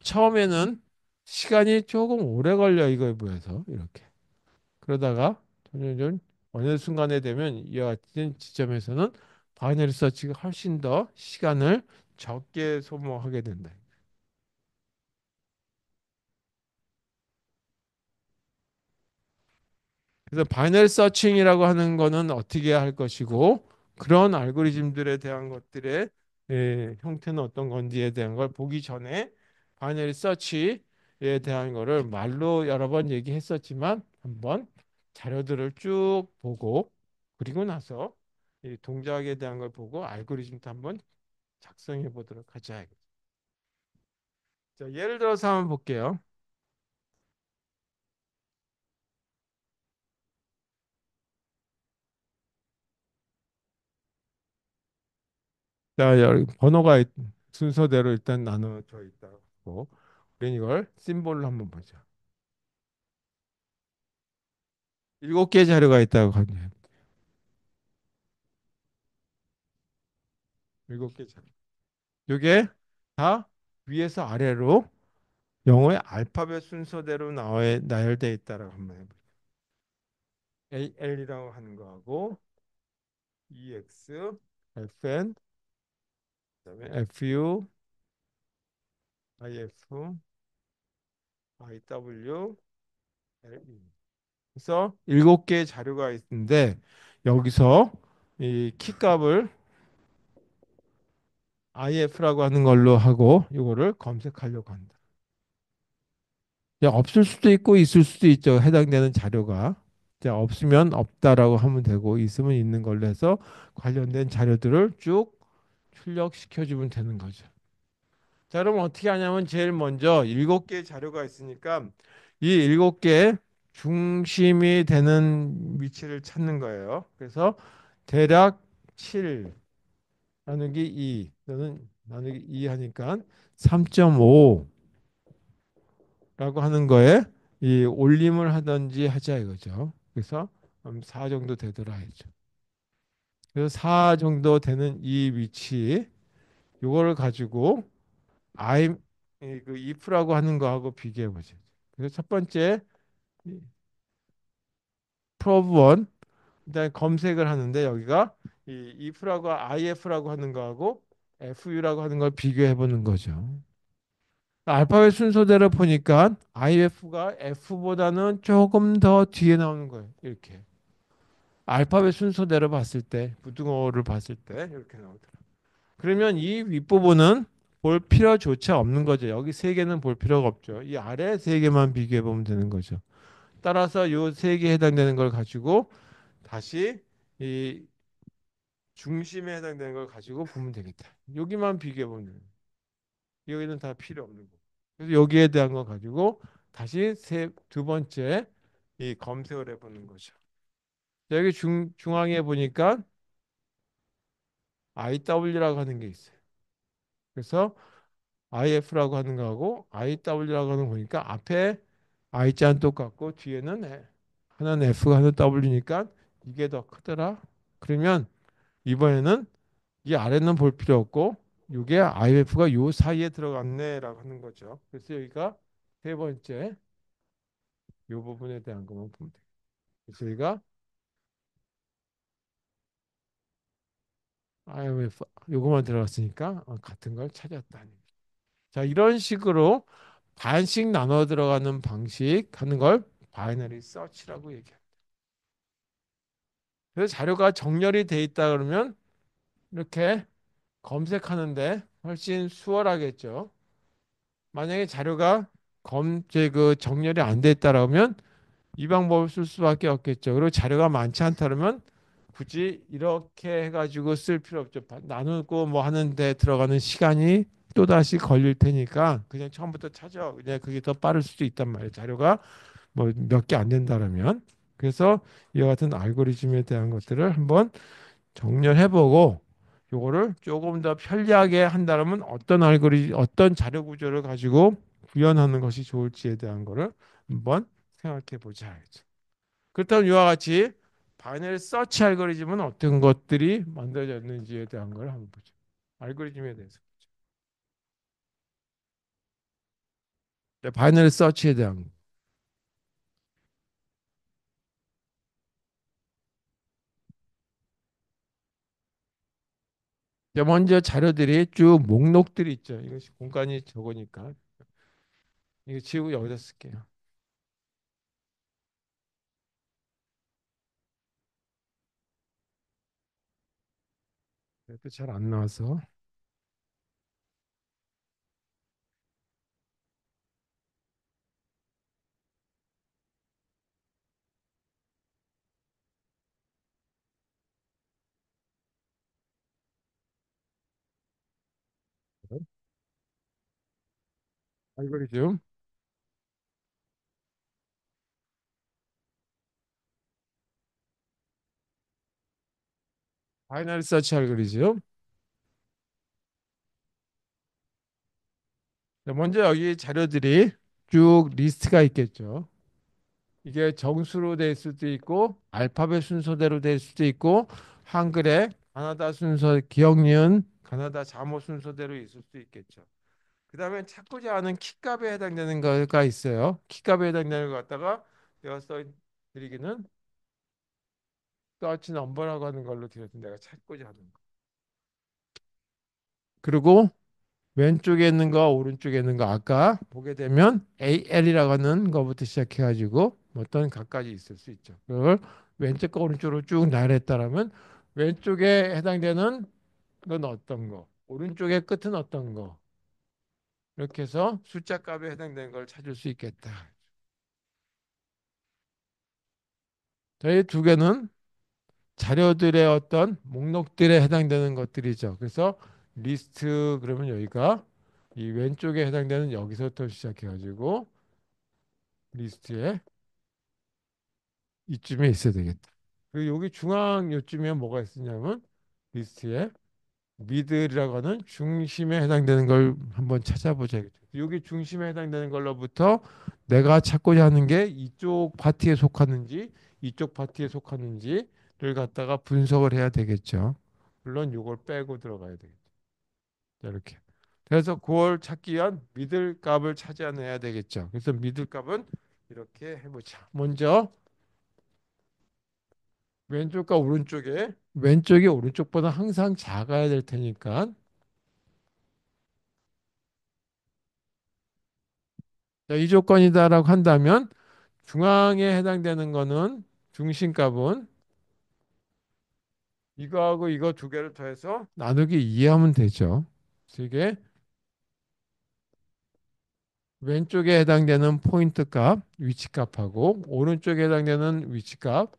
처음에는 시간이 조금 오래 걸려 이거에 비해서 이렇게 그러다가 점점 어느 순간에 되면 이와 같은 지점에서는 바이너리 서치가 훨씬 더 시간을 적게 소모하게 된다. 그래서 바이너리 서칭이라고 하는 거는 어떻게 할 것이고 그런 알고리즘들에 대한 것들의 형태는 어떤 건지에 대한 걸 보기 전에 바이너리 서치에 대한 거를 말로 여러 번 얘기했었지만 한번 자료들을 쭉 보고 그리고 나서 이 동작에 대한 걸 보고 알고리즘도 한번 작성해 보도록 하자. 자, 예를 들어서 한번 볼게요. 자, 여기 번호가 순서대로 일단 나눠져 있다고. 우리 이걸 심볼로 한번 보자. 7개 자료가 있다고 합니다. 7개 자료. 이게 다 위에서 아래로 영어의 알파벳 순서대로 나열되어 있다라고 한번 해보죠. AL이라고 하는 거하고 EX, FN, 그다음에 FU, IF, IW, LE. 그래서 7개 자료가 있는데 여기서 이 키값을 IF라고 하는 걸로 하고 이거를 검색하려고 한다. 없을 수도 있고 있을 수도 있죠. 해당되는 자료가. 자, 없으면 없다라고 하면 되고 있으면 있는 걸로 해서 관련된 자료들을 쭉 출력시켜 주면 되는 거죠. 자, 그럼 어떻게 하냐면 제일 먼저 7개의 자료가 있으니까 이 7개 중심이 되는 위치를 찾는 거예요. 그래서 대략 7 나누기 2 또는 나누기 2 하니까 3.5라고 하는 거에 이 올림을 하든지 하자 이거죠. 그래서 4 정도 되더라 했죠. 그래서 4 정도 되는 이 위치 요거를 가지고 I 그 if라고 하는 거하고 비교해 보죠. 그래서 첫 번째 probe 1 일단 검색을 하는데 여기가 이 if라고 if라고 하는 거하고 fu라고 하는 걸 비교해 보는 거죠. 알파벳 순서대로 보니까 if가 f보다는 조금 더 뒤에 나오는 거예요. 이렇게 알파벳 순서대로 봤을 때 부등호를 봤을 때 이렇게 나오더라고요. 그러면 이 윗부분은 볼 필요조차 없는 거죠. 여기 세 개는 볼 필요가 없죠. 이 아래 세 개만 비교해 보면 되는 거죠. 따라서 이 세 개에 해당되는 걸 가지고 다시 이 중심에 해당되는 걸 가지고 보면 되겠다. 여기만 비교해 보면 돼요. 여기는 다 필요 없는 거. 그래서 여기에 대한 거 가지고 다시 두 번째 이 검색을 해보는 거죠. 여기 중앙에 보니까 IW라고 하는 게 있어요. 그래서 IF라고 하는 거하고 IW라고 하는 거 보니까 앞에 I자는 똑같고 뒤에는 하나는 F가 하나는 W니까 이게 더 크더라. 그러면 이번에는 이 아래는 볼 필요 없고 이게 IF가 요 사이에 들어갔네라고 하는 거죠. 그래서 여기가 세 번째 이 부분에 대한 것만 보면 돼요. 그래서 여기가 IMF 요거만 들어갔으니까 같은 걸 찾았다니. 자, 이런 식으로 반씩 나눠 들어가는 방식 하는 걸 바이너리 서치라고 얘기해요. 그래서 자료가 정렬이 돼 있다 그러면 이렇게 검색하는데 훨씬 수월하겠죠. 만약에 자료가 그 정렬이 안 돼 있다라면 이 방법을 쓸 수밖에 없겠죠. 그리고 자료가 많지 않다 그러면 굳이 이렇게 해가지고 쓸 필요 없죠. 나누고 뭐 하는데 들어가는 시간이 또다시 걸릴 테니까 그냥 처음부터 찾아. 그냥 그게 더 빠를 수도 있단 말이에요. 자료가 뭐 몇 개 안 된다면. 그래서 이와 같은 알고리즘에 대한 것들을 한번 정렬해보고 요거를 조금 더 편리하게 한다면 어떤 자료 구조를 가지고 구현하는 것이 좋을지에 대한 거를 한번 생각해 보자. 그렇다면 이와 같이 바이너리 서치 알고리즘은 어떤 것들이 만들어졌는지에 대한 걸 한번 보죠. 알고리즘에 대해서. 네, 바이너리 서치에 대한 먼저 자료들이 쭉 목록들이 있죠. 이것이 공간이 적으니까 이거 지우고 여기다 쓸게요. 그래도 잘 안 나와서. 알고리즘. 바이너리 서치 알고리즘. 먼저 여기 자료들이 쭉 리스트가 있겠죠. 이게 정수로 될 수도 있고 알파벳 순서대로 될 수도 있고 한글의 가나다 순서 기억 니은 가나다 자모 순서대로 있을 수도 있겠죠. 그다음에 찾고자 하는 키값에 해당되는 거가 있어요. 키값에 해당되는 거 갖다가 내가 써 드리기는 서치 넘버라고 하는 걸로 드렸던 내가 찾고자 하는 거. 그리고 왼쪽에 있는 거 오른쪽에 있는 거 아까 보게 되면 AL이라고 하는 거부터 시작해 가지고 어떤 각까지 있을 수 있죠. 그걸 왼쪽과 오른쪽으로 쭉 나열했다라면 왼쪽에 해당되는 건 어떤 거, 오른쪽의 끝은 어떤 거 이렇게 해서 숫자 값에 해당되는 걸 찾을 수 있겠다. 이 두 개는 자료들의 어떤 목록들에 해당되는 것들이죠. 그래서 리스트 그러면 여기가 이 왼쪽에 해당되는 여기서부터 시작해가지고 리스트에 이쯤에 있어야 되겠다. 그리고 여기 중앙 요쯤에 뭐가 있었냐면 리스트에 미들이라고 하는 중심에 해당되는 걸 한번 찾아보자겠죠. 여기 중심에 해당되는 걸로부터 내가 찾고자 하는 게 이쪽 파티에 속하는지 이쪽 파티에 속하는지를 갖다가 분석을 해야 되겠죠. 물론 이걸 빼고 들어가야 되겠죠. 자, 이렇게. 그래서 그걸 찾기 위한 미들 값을 찾아내야 되겠죠. 그래서 미들 값은 이렇게 해보자. 먼저 왼쪽과 오른쪽에 왼쪽이 오른쪽보다 항상 작아야 될 테니까 자, 이 조건이다라고 한다면 중앙에 해당되는 거는 중심값은 이거하고 이거 두 개를 더해서 나누기 2하면 되죠. 그래서 이게 왼쪽에 해당되는 포인트 값, 위치 값하고 오른쪽에 해당되는 위치 값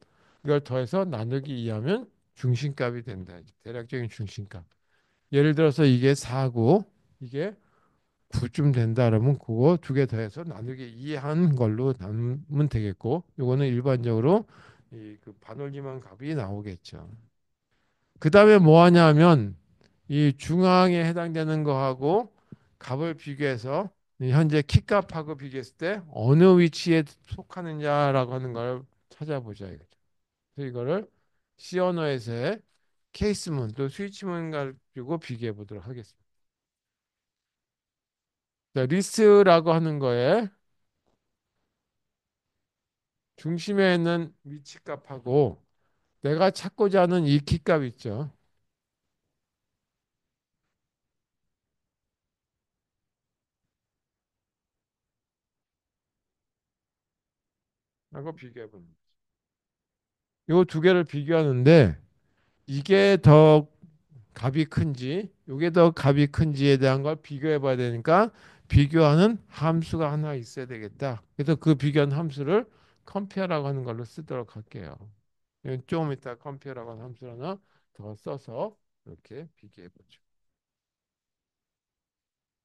이걸 더해서 나누기 2하면 중심값이 된다. 대략적인 중심값. 예를 들어서 이게 4고 이게 9쯤 된다 그러면 그거 두 개 더해서 나누기 2한 걸로 나누면 되겠고 요거는 일반적으로 이 그 반올림한 값이 나오겠죠. 그 다음에 뭐 하냐면 이 중앙에 해당되는 거하고 값을 비교해서 이 현재 키 값하고 비교했을 때 어느 위치에 속하느냐라고 하는 걸 찾아보자 이거죠. 그래서 이거를 C 언어에서의 케이스문 또 스위치문 가지고 비교해 보도록 하겠습니다. 자, 리스트라고 하는 거에 중심에 있는 위치 값하고 내가 찾고자 하는 이 키 값 있죠. 하고 비교해 봅니다. 이 두 개를 비교하는데 이게 더 값이 큰지 이게 더 값이 큰지에 대한 걸 비교해 봐야 되니까 비교하는 함수가 하나 있어야 되겠다. 그래서 그 비교한 함수를 컴페어라고 하는 걸로 쓰도록 할게요. 조금 이따 컴페어라고 하는 함수를 하나 더 써서 이렇게 비교해 보죠.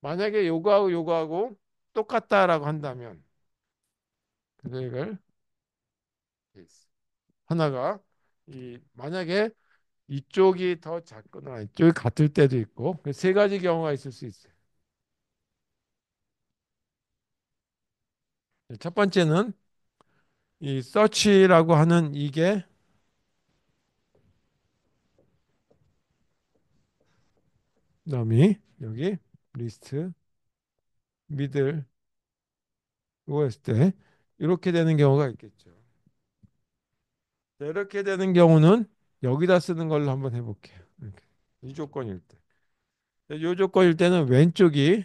만약에 요거하고 요거하고 똑같다라고 한다면 그래서 이걸 하나가 이 만약에 이쪽이 더 작거나 이쪽이 같을 때도 있고 세 가지 경우가 있을 수 있어요. 첫 번째는 이 서치라고 하는 이게 놈이 여기 리스트 미들 이거였을 때 이렇게 되는 경우가 있겠죠. 자, 이렇게 되는 경우는 여기다 쓰는 걸로 한번 해볼게요. 이렇게. 이 조건일 때. 자, 이 조건일 때는 왼쪽이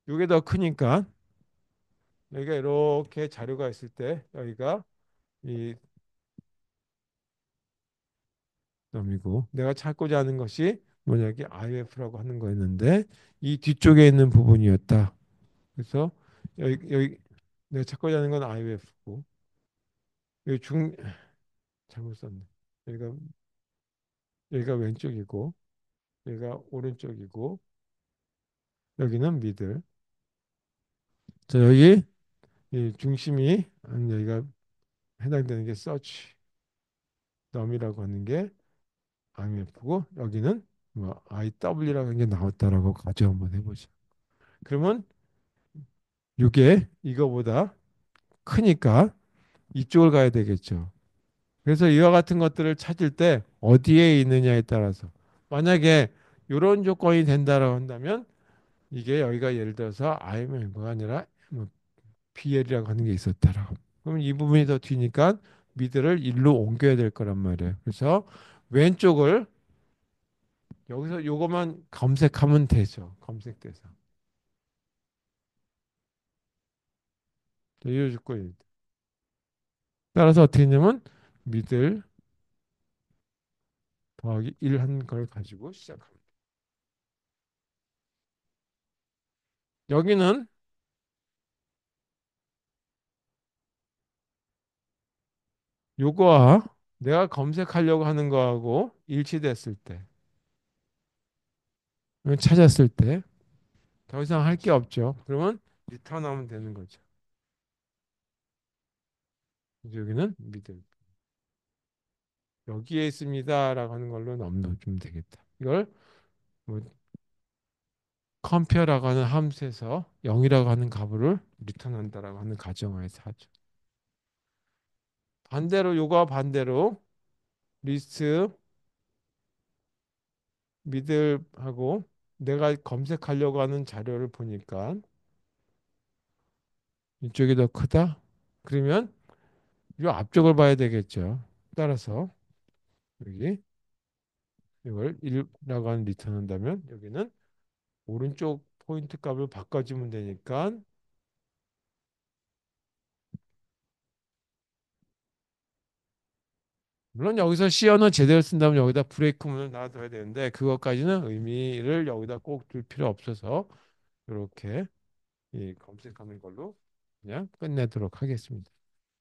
이게 더 크니까 여기가 이렇게 자료가 있을 때 여기가 이 놈이고 내가 찾고자 하는 것이 뭐냐기 IF라고 하는 거였는데 이 뒤쪽에 있는 부분이었다. 그래서 여기 내가 찾고자 하는 건 IF고 여기 중 잘못 썼네. 여기가 여기가 왼쪽이고 여기가 오른쪽이고 여기는 미들. 자 여기 이 중심이 여기가 해당되는 게 서치 놈이라고 하는 게 IMF고 여기는 뭐 IW라고 하는 게 나왔다라고 가정 한번 해보죠. 그러면 이게 이거보다 크니까 이쪽을 가야 되겠죠. 그래서 이와 같은 것들을 찾을 때 어디에 있느냐에 따라서 만약에 이런 조건이 된다라고 한다면 이게 여기가 예를 들어서 IMF가 아니라 뭐 BL이라고 하는 게 있었다라고. 그럼 이 부분이 더 뒤니까 미드를 일로 옮겨야 될 거란 말이에요. 그래서 왼쪽을 여기서 요것만 검색하면 되죠. 검색돼서. 이 조건이 따라서 어떻게 되냐면 미들 더하기 1 한 걸 가지고 시작합니다. 여기는 요거와 내가 검색하려고 하는 거하고 일치됐을 때, 찾았을 때 더 이상 할 게 없죠. 그러면 리턴하면 되는 거죠. 그래서 여기는 미들 여기에 있습니다라고 하는 걸로 넘겨주면 되겠다. 이걸 뭐 컴페어라고 하는 함수에서 0이라고 하는 값을 리턴한다라고 하는 가정하에서 하죠. 반대로 요거와 반대로 리스트 미들하고 내가 검색하려고 하는 자료를 보니까 이쪽이 더 크다. 그러면 이 앞쪽을 봐야 되겠죠. 따라서 여기 이걸 1라고 하는 리턴 한다면 여기는 오른쪽 포인트 값을 바꿔주면 되니까 물론 여기서 시어는 제대로 쓴다면 여기다 브레이크문을 놔둬야 되는데 그것까지는 의미를 여기다 꼭 둘 필요 없어서 이렇게 이 검색하는 걸로 그냥 끝내도록 하겠습니다.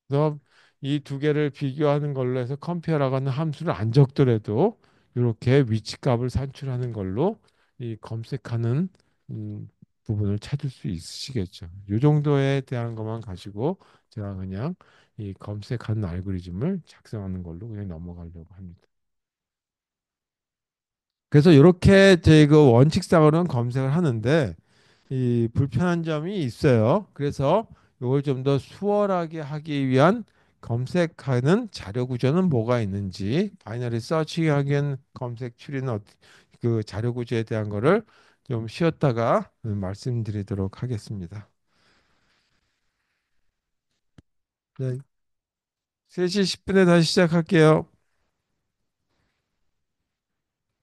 그래서 이 두 개를 비교하는 걸로 해서 컴페어라고 하는 함수를 안 적더라도 이렇게 위치값을 산출하는 걸로 이 검색하는 음, 부분을 찾을 수 있으시겠죠. 이 정도에 대한 것만 가지고 제가 그냥 이 검색하는 알고리즘을 작성하는 걸로 그냥 넘어가려고 합니다. 그래서 이렇게 저희 그 원칙상으로는 검색을 하는데 이 불편한 점이 있어요. 그래서 이걸 좀 더 수월하게 하기 위한 검색하는 자료 구조는 뭐가 있는지 바이너리 서치 하기엔 검색 추리는 그 자료 구조에 대한 거를 좀 쉬었다가 말씀드리도록 하겠습니다. 네. 3시 10분에 다시 시작할게요.